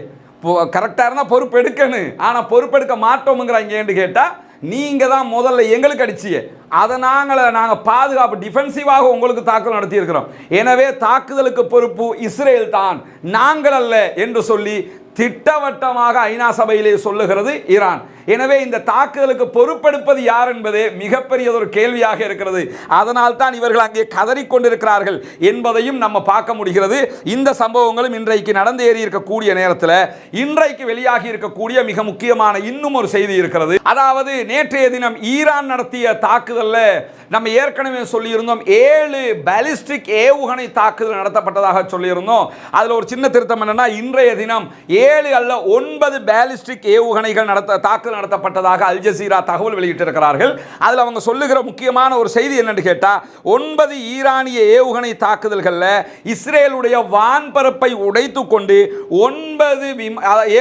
கரெக்டாக இருந்தால் பொறுப்பெடுக்கணும், ஆனால் பொறுப்பெடுக்க மாட்டோம்ங்கிறாங்கன்னு கேட்டால் நீங்கள் தான் முதல்ல எங்களுக்கு அடிச்சியே, அதை நாங்கள் பாதுகாப்பு டிஃபென்சிவாக உங்களுக்கு தாக்குதல் நடத்தி இருக்கிறோம், எனவே தாக்குதலுக்கு பொறுப்பு இஸ்ரேல் தான், நாங்கள் அல்ல என்று சொல்லி திட்டவட்டமாக ஐநா சபையிலே சொல்லுகிறது ஈரான். எனவே இந்த தாக்குதலுக்கு பொறுப்பெடுப்பது யார் என்பதே மிகப்பெரியதொரு கேள்வியாக இருக்கிறது. அதனால் தான் இவர்கள் அங்கே கதறிக்கொண்டிருக்கிறார்கள் என்பதையும் நம்ம பார்க்க முடிகிறது. இந்த சம்பவங்களும் இன்றைக்கு நடந்து ஏறி இருக்கக்கூடிய நேரத்தில் இன்றைக்கு வெளியாகி இருக்கக்கூடிய மிக முக்கியமான இன்னும் ஒரு செய்தி இருக்கிறது. அதாவது நேற்றைய தினம் ஈரான் நடத்திய தாக்குதலில் நம்ம ஏற்கனவே சொல்லியிருந்தோம் 7 பாலிஸ்டிக் ஏவுகணை தாக்குதல் நடத்தப்பட்டதாக சொல்லியிருந்தோம். அதில் ஒரு சின்ன திருத்தம் என்னன்னா இன்றைய தினம் 7 அல்ல 9 பாலிஸ்டிக் ஏவுகணைகள் தாக்குதல் நடத்தப்பட்டதாக அல் ஜசீரா தகவல் வெளியிட்டிருக்கிறார்கள். அதில் அவங்க சொல்லுகிற முக்கியமான ஒரு செய்தி என்னன்னு கேட்டால் 9 ஈரானிய ஏவுகணை தாக்குதல்களில் இஸ்ரேலுடைய வான்பரப்பை உடைத்து கொண்டு 9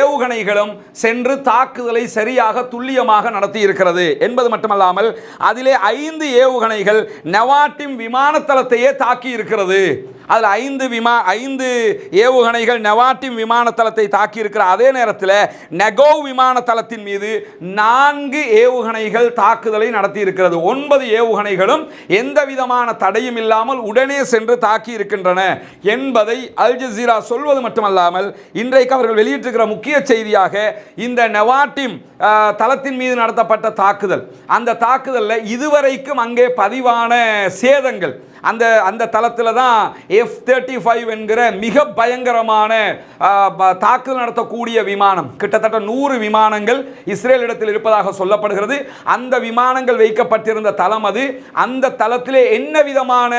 ஏவுகணைகளும் சென்று தாக்குதலை சரியாக துல்லியமாக நடத்தி இருக்கிறது என்பது மட்டுமல்லாமல் அதிலே 5 ஏவுகணைகள் நவாட்டிம் விமானத்தளத்தையே தாக்கி இருக்கிறது. அதில் 5 ஏவுகணைகள் நவாட்டிம் விமானத்தளத்தை தாக்கி இருக்கிற அதே நேரத்தில் நெகோவ் விமானத்தளத்தின் மீது 4 ஏவுகணைகள் தாக்குதலை நடத்தி இருக்கிறது. 9 ஏவுகணைகளும் எந்த விதமான தடையும் இல்லாமல் உடனே சென்று தாக்கி இருக்கின்றன என்பதை அல் ஜசீரா சொல்வது மட்டுமல்லாமல் இன்றைக்கு அவர்கள் வெளியிட்டிருக்கிற முக்கிய செய்தியாக இந்த நவாட்டிம் தளத்தின் மீது நடத்தப்பட்ட தாக்குதல், அந்த தாக்குதலில் இதுவரைக்கும் அங்கே பதிவான சேதங்கள் அந்த அந்த தளத்தில் தான் F-35 என்கிற மிக பயங்கரமான தாக்குதல் நடத்தக்கூடிய விமானம், கிட்டத்தட்ட 100 விமானங்கள் இஸ்ரேல் இடத்தில் இருப்பதாக சொல்லப்படுகிறது. அந்த விமானங்கள் வைக்கப்பட்டிருந்த தளம் அது. அந்த தளத்திலே என்ன விதமான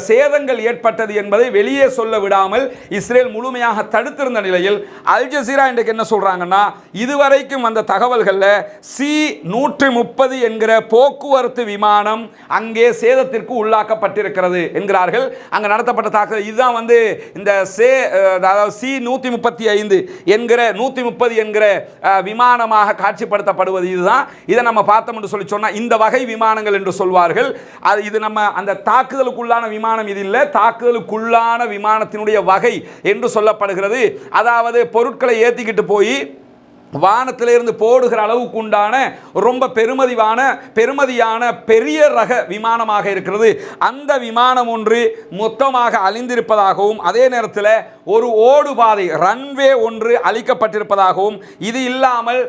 சேதங்கள் ஏற்பட்டது என்பதை வெளியே சொல்ல விடாமல் இஸ்ரேல் முழுமையாக தடுத்திருந்த நிலையில் அல் ஜசீரா இன்றைக்கு என்ன சொல்றாங்கன்னா, இதுவரைக்கும் அந்த தகவல்கள்ல C-130 என்கிற போக்குவரத்து விமானம் அங்கே சேதத்திற்கு உள்ளாக்கப்பட்டிருக்கிறது என்கிறார்கள். அங்க நடத்தப்பட்ட தாக்குதல் இதுதான் வந்து இந்த C-135 என்கிற 130 என்கிற விமானமாக காட்சிப்படுத்தப்படுவது இதுதான். இதை நம்ம பார்த்தோம் என்று சொல்லி சொன்னா இந்த வகை விமானங்கள் என்று சொல்வார்கள். இது நம்ம அந்த தாக்குதலுக்குள்ளான விமானம் இது இல்லை, தாக்குதலுக்குள்ளான விமானத்தினுடைய வகை என்று சொல்லப்படுகிறது. அதாவது பொருட்களை ஏற்றிக்கிட்டு போய் வானத்திலிருந்து போடுகிற அளவுக்கு உண்டான ரொம்ப பெருமதியான பெரிய ரக விமானமாக இருக்கிறது. அந்த விமானம் ஒன்று மொத்தமாக அழிந்திருப்பதாகவும் அதே நேரத்தில் ஒரு ஓடுபாதை ரன்வே ஒன்று அளிக்கப்பட்டிருப்பதாகவும் இது இல்லாமல்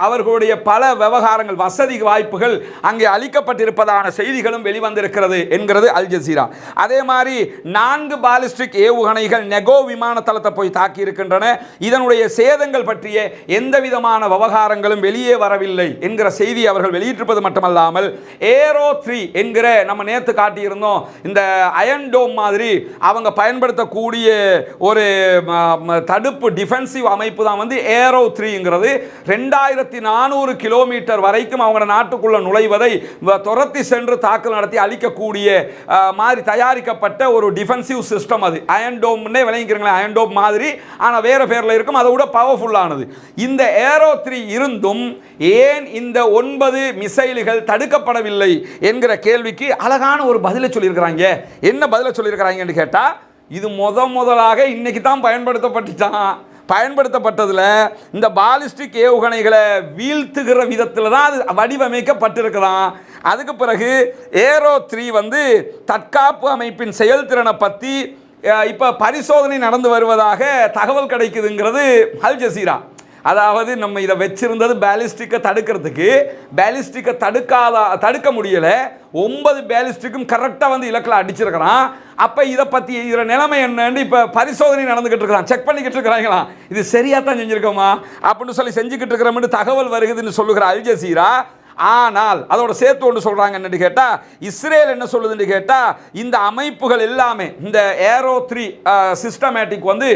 அவர்களுடைய பல விவகாரங்கள் வசதி வாய்ப்புகள் அங்கே அளிக்கப்பட்டிருப்பதான செய்திகளும் வெளிவந்திருக்கிறது என்கிறது அல் ஜசீரா. அதே மாதிரி 4 பாலிஸ்டிக் ஏவுகணைகள் நெகோ விமான தளத்தை போய் தாக்கி இருக்கின்றன. இதனுடைய சேதங்கள் பற்றிய எந்த விதமான விவகாரங்களும் வெளியே வரவில்லை என்கிற செய்தி அவர்கள் வெளியிட்டிருப்பது மட்டுமல்லாமல் ஏரோ 3 என்கிற நம்ம நேற்று காட்டியிருந்தோம் இந்த அயன் டோம் மாதிரி அவங்க பயன்படுத்தக்கூடிய ஒரு தடுப்பு டிஃபென்சிவ் அமைப்பு தான் வந்து ஏரோ 3ங்கிறது. 2400 கிலோமீட்டர் வரைக்கும் அவங்க நாட்டுக்குள்ள நுழைவதை துரத்தி சென்று தாக்குதல் நடத்தி அழிக்கக்கூடிய மாதிரி தயாரிக்கப்பட்ட ஒரு டிஃபென்சிவ் சிஸ்டம் அது. அயன் டோம்னே விளங்கிக்கிறீங்களா, அயன் டோம் மாதிரி ஆனால் வேற பேரில் இருக்கும், அதை விட பவர்ஃபுல்லானது. இந்த ஏரோ 3 இருந்தும் ஏன் இந்த 9 மிசைல்கள் தடுக்கப்படவில்லை என்கிற கேள்விக்கு அழகான ஒரு பதிலை சொல்லியிருக்கிறாங்க. என்ன பதிலை சொல்லியிருக்கிறாங்கன்னு கேட்டா, இது முதலாக இன்னைக்கு தான் பயன்படுத்தப்பட்டதுல இந்த பாலிஸ்டிக் ஏவுகணைகளை வீழ்த்துகிற விதத்தில் தான் அது வடிவமைக்கப்பட்டிருக்கிறான். அதுக்கு பிறகு ஏரோ 3 வந்து தற்காப்பு அமைப்பின் செயல்திறனை பற்றி இப்போ பரிசோதனை நடந்து வருவதாக தகவல் கிடைக்குதுங்கிறது அல் ஜசீரா. அதாவது நம்ம இதை வச்சிருந்தது பேலிஸ்டிக்கை தடுக்கிறதுக்கு, பேலிஸ்டிக்கை தடுக்க முடியலை, 9 பேலிஸ்டிக்கும் கரெக்டாக வந்து இலக்கில் அடிச்சிருக்கிறான். அப்போ இதை பற்றி இதில் நிலைமை என்னன்னு இப்போ பரிசோதனை நடந்துக்கிட்டு இருக்கிறான், செக் பண்ணிக்கிட்டு இருக்கிறாங்களா, இது சரியாக தான் செஞ்சுருக்கோமா அப்படின்னு சொல்லி செஞ்சுக்கிட்டு இருக்கிறோம்னு தகவல் வருகுதுன்னு சொல்லுகிற அல் ஜசீரா. ஆனால் அதோட சேர்த்து ஒன்று சொல்கிறாங்கன்னு கேட்டால், இஸ்ரேல் என்ன சொல்லுதுன்னு கேட்டால், இந்த அமைப்புகள் எல்லாமே இந்த ஏரோ 3 சிஸ்டமேட்டிக் வந்து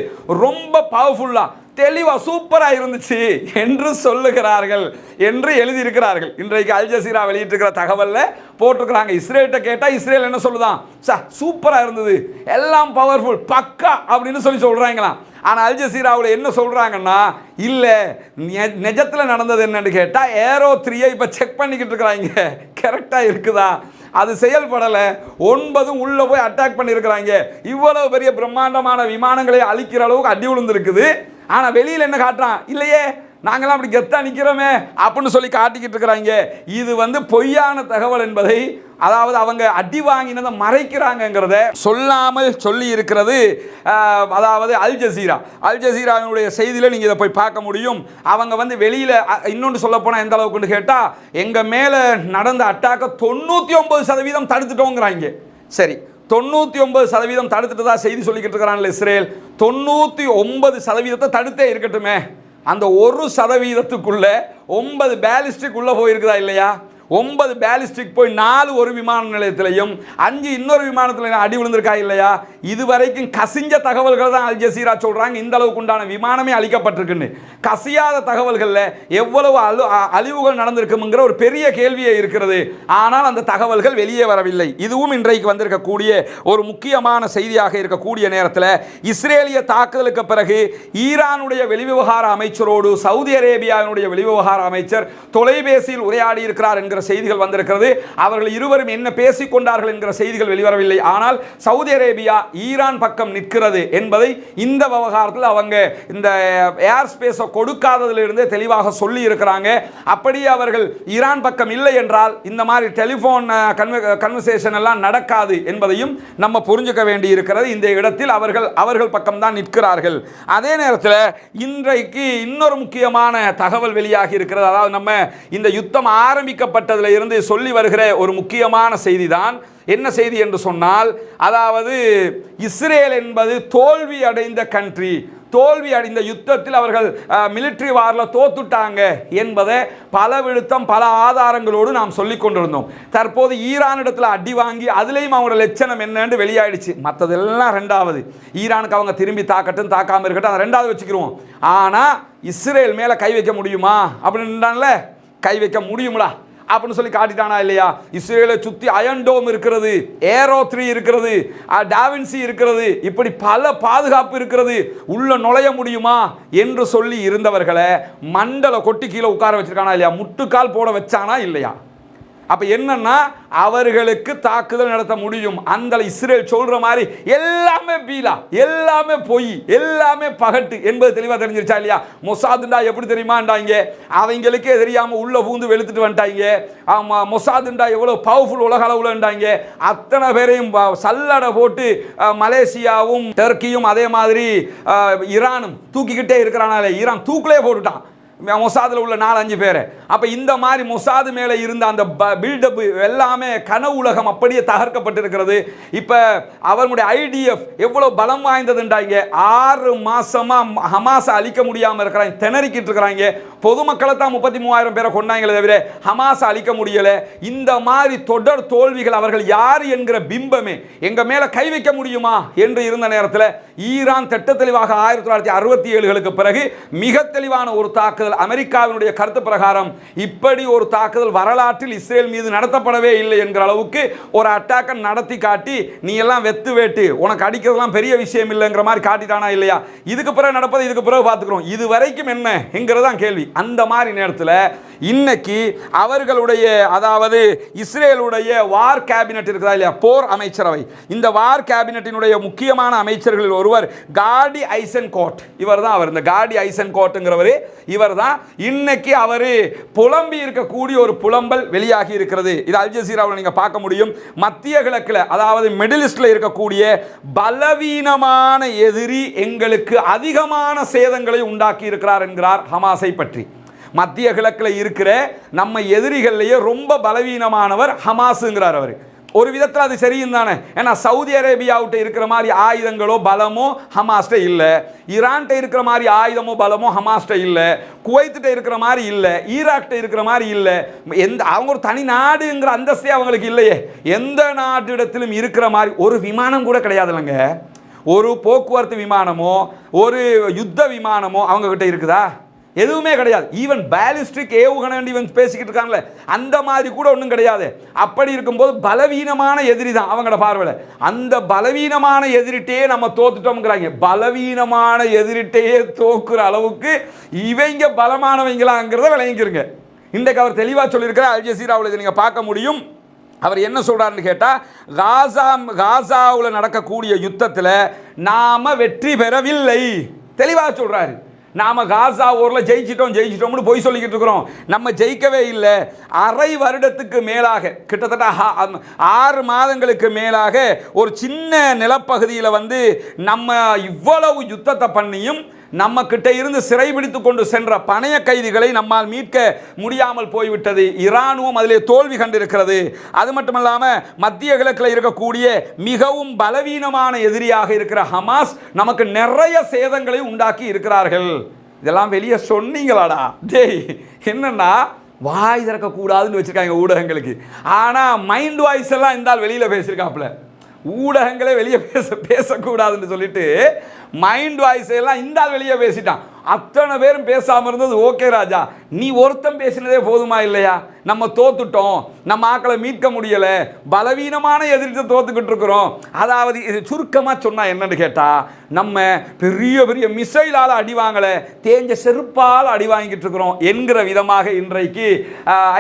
ரொம்ப பவர்ஃபுல்லாக தெளிவாக சூப்பராக இருந்துச்சு என்று சொல்லுகிறார்கள் என்று எழுதியிருக்கிறார்கள். இன்றைக்கு அல் ஜசீரா வெளியிட்டிருக்கிற தகவலில் போட்டிருக்கிறாங்க. இஸ்ரேல்கிட்ட கேட்டால் இஸ்ரேல் என்ன சொல்லுதான், சூப்பராக இருந்தது, எல்லாம் பவர்ஃபுல், பக்கா அப்படின்னு சொல்கிறாங்களாம். ஆனால் அல் ஜசீராவில் என்ன சொல்கிறாங்கன்னா, இல்லை நிஜத்தில் நடந்தது என்னன்னு கேட்டால் ஏரோ 3 இப்போ செக் பண்ணிக்கிட்டு இருக்கிறாங்க, கரெக்டாக இருக்குதா, அது செயல்படலை, 9 உள்ளே போய் அட்டாக் பண்ணியிருக்கிறாங்க. இவ்வளவு பெரிய பிரம்மாண்டமான விமானங்களை அழிக்கிற அளவுக்கு அடி விழுந்துருக்குது. ஆனால் வெளியில் என்ன காட்டுறான், இல்லையே நாங்களாம் அப்படி கெத்தா நிற்கிறோமே அப்படின்னு சொல்லி காட்டிக்கிட்டு இருக்கிறாங்க. இது வந்து பொய்யான தகவல் என்பதை, அதாவது அவங்க அடி வாங்கினதை மறைக்கிறாங்கிறத சொல்லாமல் சொல்லி இருக்கிறது அதாவது அல் ஜசீராவினுடைய செய்தியில் நீங்கள் இதை போய் பார்க்க முடியும். அவங்க வந்து வெளியில் இன்னொன்று சொல்ல போனால் எந்த அளவுக்குன்னு கேட்டால், எங்கள் மேலே நடந்த அட்டாக்கை 99% தடுத்துட்டோங்கிறாங்க. சரி, 99% தடுத்துட்டு தான் செய்தி சொல்லிக்கிட்டு இருக்கிறான்ல இஸ்ரேல். 99% தடுத்தே இருக்கட்டுமே, அந்த 1%க்குள்ள 9 பேலிஸ்டிக் உள்ள போயிருக்குதா இல்லையா? 9 பேலிஸ்டிக் போய் 4 ஒரு விமான நிலையத்திலையும் 5 இன்னொரு விமானத்தில் அடி விழுந்திருக்கா இல்லையா? இதுவரைக்கும் கசிஞ்ச தகவல்கள் தான் அல் ஜசீரா சொல்றாங்க. இந்த அளவுக்கு உண்டான விமானமே அழிக்கப்பட்டிருக்குன்னு. கசியாத தகவல்களில் எவ்வளவு அழிவுகள் நடந்திருக்குங்கிற ஒரு பெரிய கேள்வியே இருக்கிறது. ஆனால் அந்த தகவல்கள் வெளியே வரவில்லை. இதுவும் இன்றைக்கு வந்திருக்கக்கூடிய ஒரு முக்கியமான செய்தியாக இருக்கக்கூடிய நேரத்தில், இஸ்ரேலிய தாக்குதலுக்கு பிறகு ஈரானுடைய வெளிவிவகார அமைச்சரோடு சவுதி அரேபியாவினுடைய வெளிவிவகார அமைச்சர் தொலைபேசியில் உரையாடி இருக்கிறார் என்கிற செய்திகள் வந்திருக்கிறது. அவர்கள் இருவரும் என்ன பேசிக் கொண்டார்கள் என்கிற செய்திகள் வெளிவரவில்லை. ஆனால் சவுதி அரேபியா ஈரான் பக்கம் நிற்கிறது என்பதை இந்த விவகாரத்தில் அவங்க இந்த ஏர் ஸ்பேஸை கொடுக்காததிலிருந்தே தெளிவாக சொல்லி இருக்கிறாங்க. அப்படியே அவர்கள் ஈரான் பக்கம் இல்லை என்றால் இந்த மாதிரி டெலிஃபோன் கன்வர்சேஷன் எல்லாம் நடக்காது என்பதையும் நம்ம புரிஞ்சுக்க வேண்டி இருக்கிறது. இந்த இடத்தில் அவர்கள் பக்கம் தான் நிற்கிறார்கள். அதே நேரத்தில் இன்றைக்கு இன்னொரு முக்கியமான தகவல் வெளியாகி இருக்கிறது. அதாவது நம்ம இந்த யுத்தம் ஆரம்பிக்கப்பட்ட சம்பந்தப்பட்டதில் இருந்து சொல்லி வருகிற ஒரு முக்கியமான செய்தி தான். என்ன செய்தி என்று சொன்னால், அதாவது இஸ்ரேல் என்பது தோல்வி அடைந்த கண்ட்ரி, தோல்வி அடைந்த யுத்தத்தில் அவர்கள் மிலிட்ரி வாரில் தோத்துட்டாங்க என்பதை பல விழுத்தம் பல ஆதாரங்களோடு நாம் சொல்லிக் கொண்டிருந்தோம். தற்போது ஈரானிடத்தில் அடி வாங்கி அதுலேயும் அவங்களோட லட்சணம் என்னன்னு வெளியாயிடுச்சு. மற்றதெல்லாம் ரெண்டாவது, ஈரானுக்கு அவங்க திரும்பி தாக்கட்டும் தாக்காமல் இருக்கட்டும், அதை ரெண்டாவது வச்சுக்கிறோம். ஆனால் இஸ்ரேல் மேலே கை வைக்க முடியுமா அப்படின்றான்ல, கை வைக்க முடியுங்களா அப்படின்னு சொல்லி காட்டிட்டானா இல்லையா? இஸ்ரேலை சுற்றி அயன் டோம் இருக்கிறது, ஏரோ 3 இருக்கிறது, டாவின்சி இருக்கிறது, இப்படி பல பாதுகாப்பு இருக்கிறது, உள்ள நுழைய முடியுமா என்று சொல்லி இருந்தவர்களை மண்டல கொட்டி கீழே உட்கார வச்சிருக்கானா இல்லையா? முட்டுக்கால் போட வச்சானா இல்லையா? அப்ப என்னன்னா அவர்களுக்கு தாக்குதல் நடத்த முடியும். அந்த இஸ்ரேல் சொல்ற மாதிரி எல்லாமே பீலா, எல்லாமே பொய், எல்லாமே பகட்டு என்பது தெளிவா தெரிஞ்சிருச்சா இல்லையா? மொசாதுண்டா எப்படி தெரியுமாண்டாங்க, அவங்களுக்கே தெரியாம உள்ள பூந்து வெளுத்துட்டு வந்துட்டாங்க. ஆமா, மொசாதுண்டா எவ்வளவு பவர்ஃபுல் உலக அளவுலண்டாங்க. அத்தனை பேரையும் சல்லடை போட்டு மலேசியாவும் டர்க்கியும் அதே மாதிரி ஈரானும் தூக்கிக்கிட்டே இருக்கிறானா? ஈரான் தூக்கிலே போட்டுட்டான் மொசாதில் உள்ள 4-5 பேரை. அப்போ இந்த மாதிரி மொசாது மேலே இருந்த அந்த பில்டப் எல்லாமே கனவு உலகம் அப்படியே தகர்க்கப்பட்டிருக்கிறது. இப்போ அவர்களுடைய ஐடிஎஃப் எவ்வளோ பலம் வாய்ந்ததுன்றாங்க. 6 மாசமாக ஹமாஸை அழிக்க முடியாமல் இருக்கிறாங்க, திணறிக்கிட்டு இருக்கிறாங்க. பொதுமக்களை தான் 33,000 பேரை கொண்டாங்களே தவிர ஹமாஸை அழிக்க முடியலை. இந்த மாதிரி தொடர் தோல்விகள் அவர்கள் யார் என்கிற பிம்பமே எங்கள் மேலே கை வைக்க முடியுமா என்று இருந்த நேரத்தில் ஈரான் திட்ட தெளிவாக 1967களுக்கு பிறகு மிக தெளிவான ஒரு தாக்குதல், அமெரிக்காவினுடைய கருத்து பிரகாரம் இப்படி ஒரு தாக்குதல் வரலாற்றில் இஸ்ரேல் மீது நடத்தப்படவே இல்லை என்கிற அளவுக்கு ஒரு அட்டாக்கை நடத்தி காட்டி, நீ எல்லாம் வெத்து வேட்டு, உனக்கு அடிக்கிறதுலாம் பெரிய விஷயம் இல்லைங்கிற மாதிரி காட்டிட்டானா இல்லையா? இதுக்கு பிறகு நடப்பது இதுக்கு பிறகு பார்த்துக்கிறோம், இது வரைக்கும் என்ன என்கிறதான் கேள்வி. அந்த மாதிரி நேரத்தில் இன்னைக்கு அவர்களுடைய, அதாவது இஸ்ரேலுடைய வார் கேபினட் இருக்கிறதா இல்லையா, போர் அமைச்சரவை, இந்த வார் கேபினட்டினுடைய முக்கியமான அமைச்சர்களில் ஒருவர் காடி ஐசன்கோட். இவர் தான் அவர், இந்த காடி ஐசன்கோட்டுங்கிறவர் இவர் தான். இன்னைக்கு அவர் புலம்பி இருக்கக்கூடிய ஒரு புலம்பல் வெளியாகி இருக்கிறது. இது அல் ஜசீராவில் நீங்க பார்க்க முடியும். மத்திய கிழக்கில், அதாவது மிடில் ஈஸ்ட்ல இருக்கக்கூடிய பலவீனமான எதிரி எங்களுக்கு அதிகமான சேதங்களை உண்டாக்கி இருக்கிறார் என்கிறார் ஹமாஸை பற்றி. மத்திய கிழக்கில் இருக்கிற நம்ம எதிரிகள்லேயே ரொம்ப பலவீனமானவர் ஹமாஸுங்கிறார் அவர். ஒரு விதத்தில் அது சரியும் தானே. ஏன்னா சவுதி அரேபியாவிட்ட இருக்கிற மாதிரி ஆயுதங்களோ பலமோ ஹமாஸ்ட இல்லை, ஈரான்கிட்ட இருக்கிற மாதிரி ஆயுதமோ பலமோ ஹமாஸ்ட இல்லை, குவைத்திட்ட இருக்கிற மாதிரி இல்லை, ஈராக்கிட்ட இருக்கிற மாதிரி இல்லை, அவங்க ஒரு தனி நாடுங்கிற அந்தஸ்தே அவங்களுக்கு இல்லையே. எந்த நாட்டிடத்திலும் இருக்கிற மாதிரி ஒரு விமானம் கூட கிடையாது இல்லைங்க. ஒரு போக்குவரத்து விமானமோ ஒரு யுத்த விமானமோ அவங்க கிட்ட இருக்குதா? எதுவுமே கிடையாது. ஈவன் பேலிஸ்டிக் ஏவுகணை பேசிக்கிட்டு இருக்காங்களே, அந்த மாதிரி கூட ஒன்றும் கிடையாது. அப்படி இருக்கும்போது பலவீனமான எதிரி தான் அவங்களோட பார்வையில். அந்த பலவீனமான எதிரிட்டே நம்ம தோத்துட்டோம்ங்கிறாங்க. பலவீனமான எதிரிட்டையே தோக்குற அளவுக்கு இவங்க பலமானவங்களாங்கிறத விளங்கிக்கிறங்க. இன்றைக்கு அவர் தெளிவாக சொல்லியிருக்கிற அல் ஜசீராவில் இதை நீங்கள் பார்க்க முடியும். அவர் என்ன சொல்றாருன்னு கேட்டால், காசாவில் நடக்கக்கூடிய யுத்தத்தில் நாம வெற்றி பெறவில்லை தெளிவாக சொல்றாரு. நாம காசா ஊரில் ஜெயிச்சிட்டோம்னு போய் சொல்லிக்கிட்டு இருக்கிறோம். நம்ம ஜெயிக்கவே இல்லை. அரை வருடத்துக்கு மேலாக, கிட்டத்தட்ட 6 மாதங்களுக்கு மேலாக ஒரு சின்ன நிலப்பகுதியில் நம்ம இவ்வளவு யுத்தத்தை பண்ணியும் நம்ம கிட்ட இருந்து சிறைபிடித்து கொண்டு சென்ற பணைய கைதிகளை நம்மால் மீட்க முடியாமல் போய்விட்டது. ஈரானும் அதிலே தோல்வி கண்டிருக்கிறது. அது மட்டுமல்லாமல் மத்திய கிழக்கில் இருக்கக்கூடிய மிகவும் பலவீனமான எதிரியாக இருக்கிற ஹமாஸ் நமக்கு நிறைய சேதங்களை உண்டாக்கி இருக்கிறார்கள். இதெல்லாம் வெளியே சொன்னீங்களாடா? டேய், என்னன்னா வாய் திறக்கக்கூடாதுன்னு வச்சிருக்காங்க ஊடகங்களுக்கு. ஆனால் மைண்ட் வாய்ஸ் எல்லாம் இருந்தால் வெளியில் பேசியிருக்காப்புல. ஊடகங்களே வெளியே பேசக்கூடாதுன்னு சொல்லிட்டு மைண்ட் வாய்ஸ் எல்லாம் இந்தால் வெளியே பேசிட்டான். அத்தனை பேரும் பேசாமல் இருந்தது ஓகே ராஜா, நீ ஒருத்தன் பேசினதே போதுமா இல்லையா? நம்ம தோத்துட்டோம், நம்ம ஆக்களை மீட்க முடியலை, பலவீனமான எதிர்த்து தோத்துக்கிட்டு இருக்கிறோம். அதாவது இது சுருக்கமாக சொன்னால் என்னன்னு கேட்டால், நம்ம பெரிய பெரிய மிசைலால் அடி வாங்கலை, தேஞ்ச செருப்பால் அடி வாங்கிட்டு இருக்கிறோம் என்கிற விதமாக இன்றைக்கு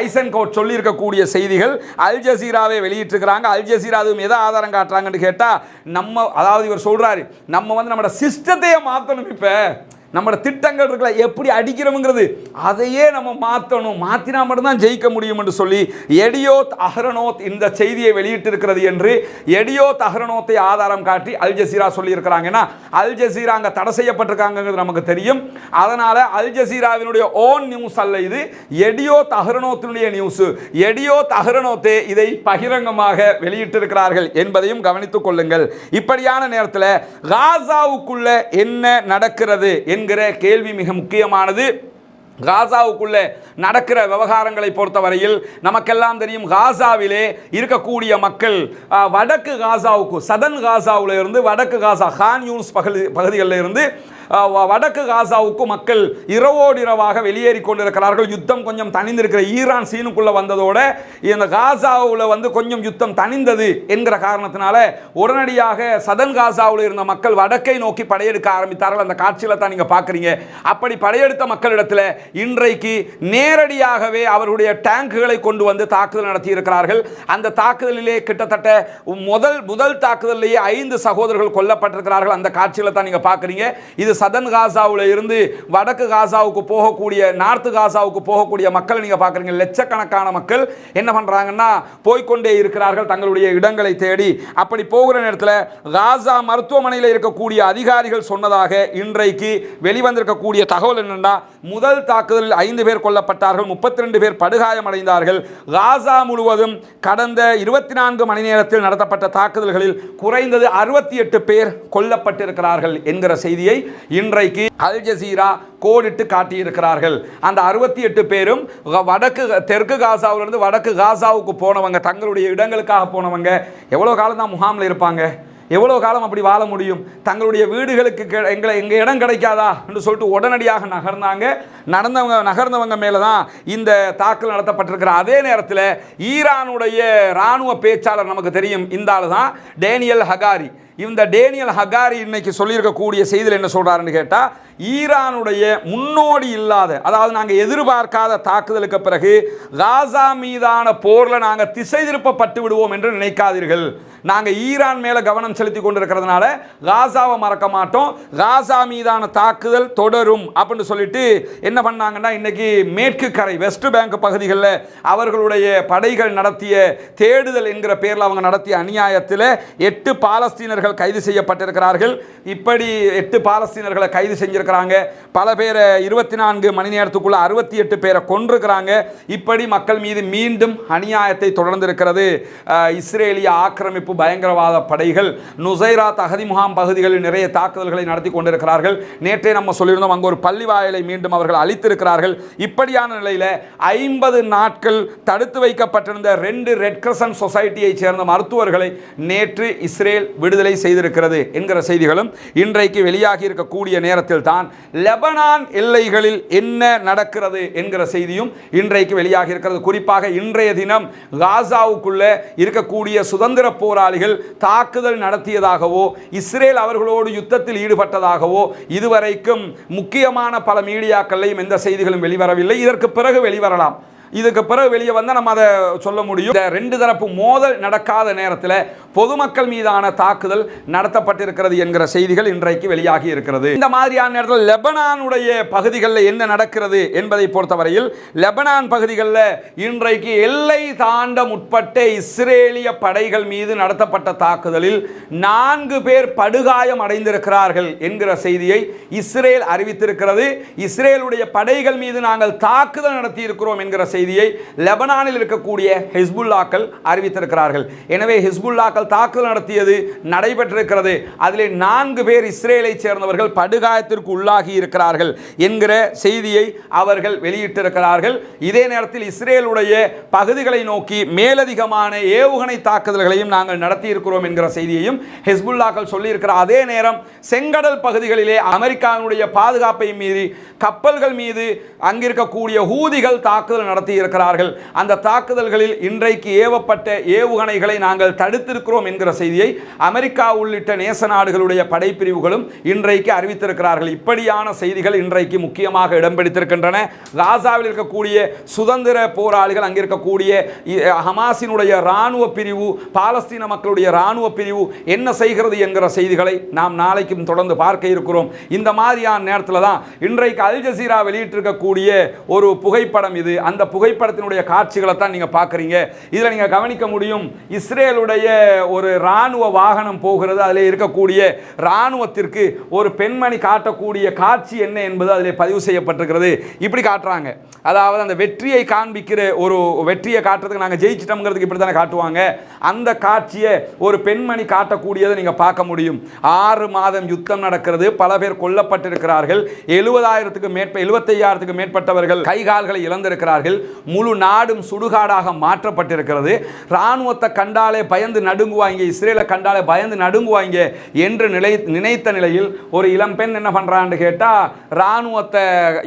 ஐசன்கோட் சொல்லியிருக்கக்கூடிய செய்திகள் அல் ஜசீராவே வெளியிட்டிருக்கிறாங்க. அல் ஜசீரா அதுவும் எதை ஆதாரம் காட்டுறாங்கன்னு கேட்டால், நம்ம, அதாவது இவர் சொல்கிறாரு, நம்ம நம்மளோட சிஸ்டத்தையே மாற்றணும். இப்போ நம்மளோட திட்டங்கள் இருக்கல எப்படி அடிக்கிறோம்ங்கிறது அதையே நம்ம மாற்றணும், மாற்றினா மட்டும்தான் ஜெயிக்க முடியும் என்று சொல்லி எடியோத் அஹ்ரனோத் இந்த செய்தியை வெளியிட்டிருக்கிறது என்று எடியோத் அஹ்ரனோத்தை ஆதாரம் காட்டி அல் ஜசீரா சொல்லி இருக்கிறாங்கன்னா, அல் ஜசீரா அங்கே தடை செய்யப்பட்டிருக்காங்கிறது நமக்கு தெரியும். அதனால அல் ஜசீராவினுடைய ஓன் நியூஸ் அல்ல இது, எடியோத் அஹ்ரனோத்தினுடைய நியூஸ். எடியோத் அஹ்ரனோத்தே இதை பகிரங்கமாக வெளியிட்டிருக்கிறார்கள் என்பதையும் கவனித்துக் கொள்ளுங்கள். இப்படியான நேரத்தில் காசாவுக்குள்ள என்ன நடக்கிறது என்கிற கேள்வி மிக முக்கியமானது. காசாவுக்குள்ள நடக்கிற விவகாரங்களை பொறுத்தவரையில் நமக்கெல்லாம் தெரியும், காசாவிலே இருக்கக்கூடிய மக்கள் வடக்கு காசாவுக்கு, சதன் காசாவில் இருந்து வடக்கு காசா கான் யூனிஸ் பகுதிகளில் இருந்து வடக்கு காசாவுக்கு மக்கள் இரவோடு இரவாக வெளியேறி கொண்டிருக்கிறார்கள். யுத்தம் கொஞ்சம் தணிந்திருக்கிற ஈரான் சீனுக்குள்ள வந்ததோட இந்த காசாவில் கொஞ்சம் யுத்தம் தணிந்தது என்கிற காரணத்தினால உடனடியாக சதன் காசாவில் இருந்த மக்கள் வடக்கை நோக்கி படையெடுக்க ஆரம்பித்தார்கள். அந்த காட்சியில் தான் நீங்க பார்க்குறீங்க. அப்படி படையெடுத்த மக்களிடத்தில் இன்றைக்கு நேரடியாகவே அவருடைய டேங்குகளை கொண்டு வந்து தாக்குதல் நடத்தி இருக்கிறார்கள். அந்த தாக்குதலிலே கிட்டத்தட்ட முதல் தாக்குதலிலேயே 5 சகோதரர்கள் கொல்லப்பட்டிருக்கிறார்கள். அந்த காட்சியில் தான் நீங்க பார்க்குறீங்க. இது சதன் காசாவில் இருந்து வடக்கு காசாவுக்கு போகக்கூடிய, நார்த்து காசாவுக்கு போகக்கூடிய மக்களை நீங்க பார்க்குறீங்க. லட்சக்கணக்கான மக்கள் என்ன பண்றாங்கன்னா போய்கொண்டே இருக்கிறார்கள் தங்களுடைய இடங்களை தேடி. அப்படி போகிற நேரத்தில் காசா மருத்துவமனையில் இருக்கக்கூடிய அதிகாரிகள் சொன்னதாக இன்றைக்கு வெளிவந்திருக்கக்கூடிய தகவல் என்னன்னா, முதல் தாக்குதலில் 5 பேர் கொல்லப்பட்டார்கள், 32 பேர் படுகாயமடைந்தார்கள். காசா முழுவதும் கடந்த 24 மணி நேரத்தில் நடத்தப்பட்ட தாக்குதல்களில் குறைந்தது 68 பேர் கொல்லப்பட்டிருக்கிறார்கள் என்கிற செய்தியை இன்றைக்கு அல் ஜசீரா கோடிட்டு காட்டியிருக்கிறார்கள். அந்த 68 பேரும் தெற்கு காசாவிலிருந்து வடக்கு காசாவுக்கு போனவங்க, தங்களுடைய இடங்களுக்காக போனவங்க. எவ்வளவு காலம் தான் முகாமில் இருப்பாங்க? எவ்வளோ காலம் அப்படி வாழ முடியும்? தங்களுடைய வீடுகளுக்கு எங்கள் இடம் கிடைக்காதா என்று சொல்லிட்டு உடனடியாக நகர்ந்தவங்க மேலே தான் இந்த தாக்குதல் நடத்தப்பட்டிருக்கிற. அதே நேரத்தில் ஈரானுடைய இராணுவ பேச்சாளர் நமக்கு தெரியும், இந்த ஆள் தான் டேனியல் ஹகாரி. இந்த டேனியல் ஹகாரி இன்னைக்கு சொல்லியிருக்கக்கூடிய செய்தியில் என்ன சொல்றாருன்னு கேட்டால், ஈரானுடைய முன்னோடி இல்லாத, அதாவது நாங்கள் எதிர்பார்க்காத தாக்குதலுக்கு பிறகு காசா மீதான போரில் நாங்கள் திசை திருப்பப்பட்டு விடுவோம் என்று நினைக்காதீர்கள். நாங்கள் ஈரான் மேலே கவனம் செலுத்தி கொண்டிருக்கிறதுனால காசாவை மறக்க மாட்டோம், காசா மீதான தாக்குதல் தொடரும் அப்படின்னு சொல்லிட்டு என்ன பண்ணாங்கன்னா, இன்னைக்கு மேற்கு கரை வெஸ்ட் பேங்க் பகுதிகளில் அவர்களுடைய படைகள் நடத்திய தேடுதல் என்கிற பேரில் அவங்க நடத்திய அநியாயத்தில் 8 பாலஸ்தீனர்கள் கைது செய்யப்பட்டிருக்கிறார்கள். இப்படி 8 பாலஸ்தீனர்களை கைது செஞ்சிருக்கிறாங்க. பல பேரை 24 மணி நேரத்துக்குள்ள 68 பேரை கொன்றிருக்கிறாங்க. இப்படி மக்கள் மீது மீண்டும் அநியாயத்தை தொடர்ந்திருக்கிறது இஸ்ரேலிய ஆக்கிரமிப்பு பயங்கரவாத படைகள். நுசைராத் அகதி முகாம் பகுதிகளில் நிறைய தாக்குதல்களை நடத்தி கொண்டிருக்கிறார்கள். நேற்றே நம்ம சொல்லியிருந்தோம், அங்கு ஒரு பள்ளி வாயிலை மீண்டும் அவர்கள் அழித்திருக்கிறார்கள். இப்படியான நிலையில் 50 நாட்கள் தடுத்து வைக்கப்பட்டிருந்த 2 ரெட் கிரசன்ட் சொசைட்டியை சேர்ந்த மருத்துவர்களை நேற்று இஸ்ரேல் விடுதலை செய்திருக்கிறது என்கிற செய்திகளும் இன்றைக்கு வெளியாகி இருக்கக்கூடிய நேரத்தில் தான் லெபனான் எல்லைகளில் என்ன நடக்கிறது என்கிற செய்தியும் இன்றைக்கு வெளியாகி இருக்கிறது. குறிப்பாக இன்றைய தினம் காசாவுக்குள்ள இருக்கக்கூடிய சுதந்திர போராளிகள் தாக்குதல் நடத்தியதாகவோ இஸ்ரேல் அவர்களோடு யுத்தத்தில் ஈடுபட்டதாகவோ இதுவரைக்கும் முக்கியமான பல மீடியாக்களையும் எந்த செய்திகளும் வெளிவரவில்லை. இதற்கு பிறகு வெளிவரலாம். இதுக்கு பிறகு வெளியே வந்தால் நம்ம அதை சொல்ல முடியும். 2 தரப்பு மோதல் நடக்காத நேரத்தில் பொதுமக்கள் மீதான தாக்குதல் நடத்தப்பட்டிருக்கிறது என்கிற செய்திகள் இன்றைக்கு வெளியாகி இருக்கிறது. இந்த மாதிரியான நேரத்தில் லெபனானுடைய பகுதிகளில் என்ன நடக்கிறது என்பதை பொறுத்தவரையில் லெபனான் பகுதிகளில் இன்றைக்கு எல்லை தாண்ட முற்பட்ட இஸ்ரேலிய படைகள் மீது நடத்தப்பட்ட தாக்குதலில் 4 பேர் படுகாயம் அடைந்திருக்கிறார்கள் என்கிற செய்தியை இஸ்ரேல் அறிவித்திருக்கிறது. இஸ்ரேலுடைய படைகள் மீது நாங்கள் தாக்குதல் நடத்தி இருக்கிறோம் என்கிற செய்தியை லெபனானில் இருக்கக்கூடிய ஹிஸ்புல்லாக்கள் அறிவித்திருக்கிறார்கள். எனவே ஹிஸ்புல்லாக்கள் தாக்குதல் நடத்தியது நடைபெற்றிருக்கிறது. அதிலே 4 பேர் இஸ்ரேலை சேர்ந்தவர்கள் படுகாயத்திற்கு உள்ளாகி இருக்கிறார்கள் என்கிற செய்தியை அவர்கள் வெளியிட்டிருக்கிறார்கள். இதே நேரத்தில் இஸ்ரேலுடைய பகுதிகளை நோக்கி மேலதிகமான ஏவுகணை தாக்குதல்களையும் நாங்கள் நடத்தி இருக்கிறோம் என்கிற செய்தியையும் ஹிஸ்புல்லாக்கள் சொல்லியிருக்கிறார். அதே நேரம் செங்கடல் பகுதிகளிலே அமெரிக்காவுடைய பாதுகாப்பை மீறி கப்பல்கள் மீது அங்கிருக்கக்கூடிய ஹூதிகள் தாக்குதல் நடத்தி நடத்தி இருக்கிறார்கள். அந்த தாக்குதல்களில் இன்றைக்கு ஏவப்பட்ட ஏவுகணைகளை நாங்கள் தடுத்திருக்கிறோம் என்கிற செய்தியை அமெரிக்கா உள்ளிட்ட நேச நாடுகளுடைய படைப்பிரிவுகளும் இன்றைக்கு அறிவித்திருக்கிறார்கள். இப்படியான செய்திகள் இன்றைக்கு முக்கியமாக இடம் பிடித்திருக்கின்றன. காசாவில் இருக்கக்கூடிய சுதந்திர போராளிகள், அங்கே இருக்கக்கூடிய ஹமாஸினுடைய இராணுவ பிரிவு, பாலஸ்தீன மக்களுடைய இராணுவ பிரிவு என்ன செய்கிறது என்கிற செய்திகளை நாம் நாளைக்கும் தொடர்ந்து பார்க்க இருக்கிறோம். இந்த மாதிரியான நேரத்தில் தான் இன்றைக்கு அல் ஜசீரா வெளியிட்டிருக்கக்கூடிய ஒரு புகைப்படம் இது. அந்த புகைப்படத்தினுடைய காட்சிகளை தான் நீங்க பார்க்குறீங்க. இதில் நீங்க கவனிக்க முடியும், இஸ்ரேலுடைய ஒரு இராணுவ வாகனம் போகிறது. அதில் இருக்கக்கூடிய இராணுவத்திற்கு ஒரு பெண்மணி காட்டக்கூடிய காட்சி என்ன என்பது அதில் பதிவு செய்யப்பட்டிருக்கிறது. இப்படி காட்டுறாங்க. அதாவது அந்த வெற்றியை காண்பிக்கிற ஒரு வெற்றியை காட்டுறதுக்கு நாங்கள் ஜெயிச்சிட்டோம்ங்கிறதுக்கு இப்படி தானே காட்டுவாங்க. அந்த காட்சியை ஒரு பெண்மணி காட்டக்கூடியதை நீங்கள் பார்க்க முடியும். 6 மாதம் யுத்தம் நடக்கிறது. பல பேர் கொல்லப்பட்டிருக்கிறார்கள். 75,000த்துக்கு மேற்பட்டவர்கள் கைகால்களை இழந்திருக்கிறார்கள். முழு நாடும் சுடுகாடாக மாற்றப்பட்டிருக்கிறது. இராணுவத்தை கண்டாலே பயந்து நடுங்குவாங்க, இஸ்ரேலை கண்டாலே பயந்து நடுங்குவாங்க என்று நினைத்த நிலையில் ஒரு இளம்பெண் என்ன பண்றான்னு கேட்டா, இராணுவத்தை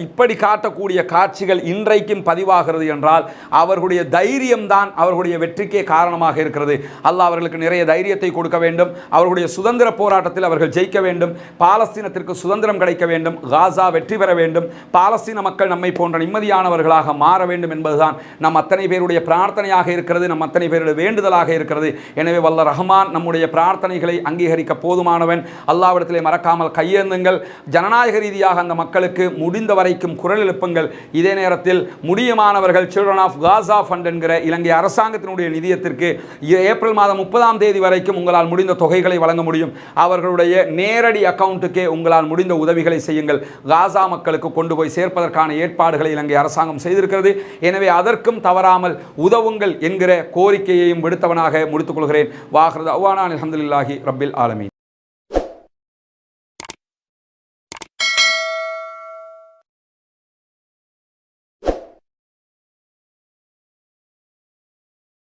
இப்படி காட்டக்கூடிய காட்சிகள் இன்றைக்கும் பதிவாகிறது என்றால் அவர்களுடைய தைரியம் தான் அவர்களுடைய வெற்றிக்கே காரணமாக இருக்கிறது. அல்லாஹ் அவர்களுக்கு நிறைய தைரியத்தை கொடுக்க வேண்டும். அவர்களுடைய சுதந்திர போராட்டத்தில் அவர்கள் ஜெயிக்க வேண்டும். பாலஸ்தீனத்திற்கு சுதந்திரம் கிடைக்க வேண்டும். காசா வெற்றி பெற வேண்டும். பாலஸ்தீன மக்கள் நம்மை போன்ற நிம்மதியானவர்களாக மாற வேண்டும் என்பதுதான் நம் அத்தனை பேருடைய பிரார்த்தனையாக இருக்கிறது, நம் அத்தனை பேருடைய வேண்டுதலாக இருக்கிறது. எனவே வல்ல ரஹ்மான் நம்முடைய பிரார்த்தனைகளை அங்கீகரிக்க போதுமானவன். அல்லாஹ்விடத்திலே மறக்காமல் கையேந்துங்கள். ஜனநாயக ரீதியாக அந்த மக்களுக்கு முடிந்த வரைக்கும் குரல் எழுப்புங்கள். இதே நேரத்தில் முடியுமானவர்கள் சில்ட்ரன் ஆஃப் காசா ஃபண்ட் என்கிற இலங்கை அரசாங்கத்தினுடைய நிதியத்திற்கு ஏப்ரல் மாதம் 30ஆம் தேதி வரைக்கும் உங்களால் முடிந்த தொகைகளை வழங்க முடியும். அவர்களுடைய நேரடி அக்கவுண்ட்டுக்கே உங்களால் முடிந்த உதவிகளை செய்யுங்கள். காசா மக்களுக்கு கொண்டு போய் சேர்ப்பதற்கான ஏற்பாடுகளை இலங்கை அரசாங்கம் செய்திருக்கிறது. எனவே அதற்கும் தவறாமல் உதவுங்கள் என்கிற கோரிக்கையையும் விடுத்தவனாக முடித்துக் கொள்கிறேன். வாஹிரு தஅவானா அல்ஹம்துலில்லாஹி ரப்பில் ஆலமீன்.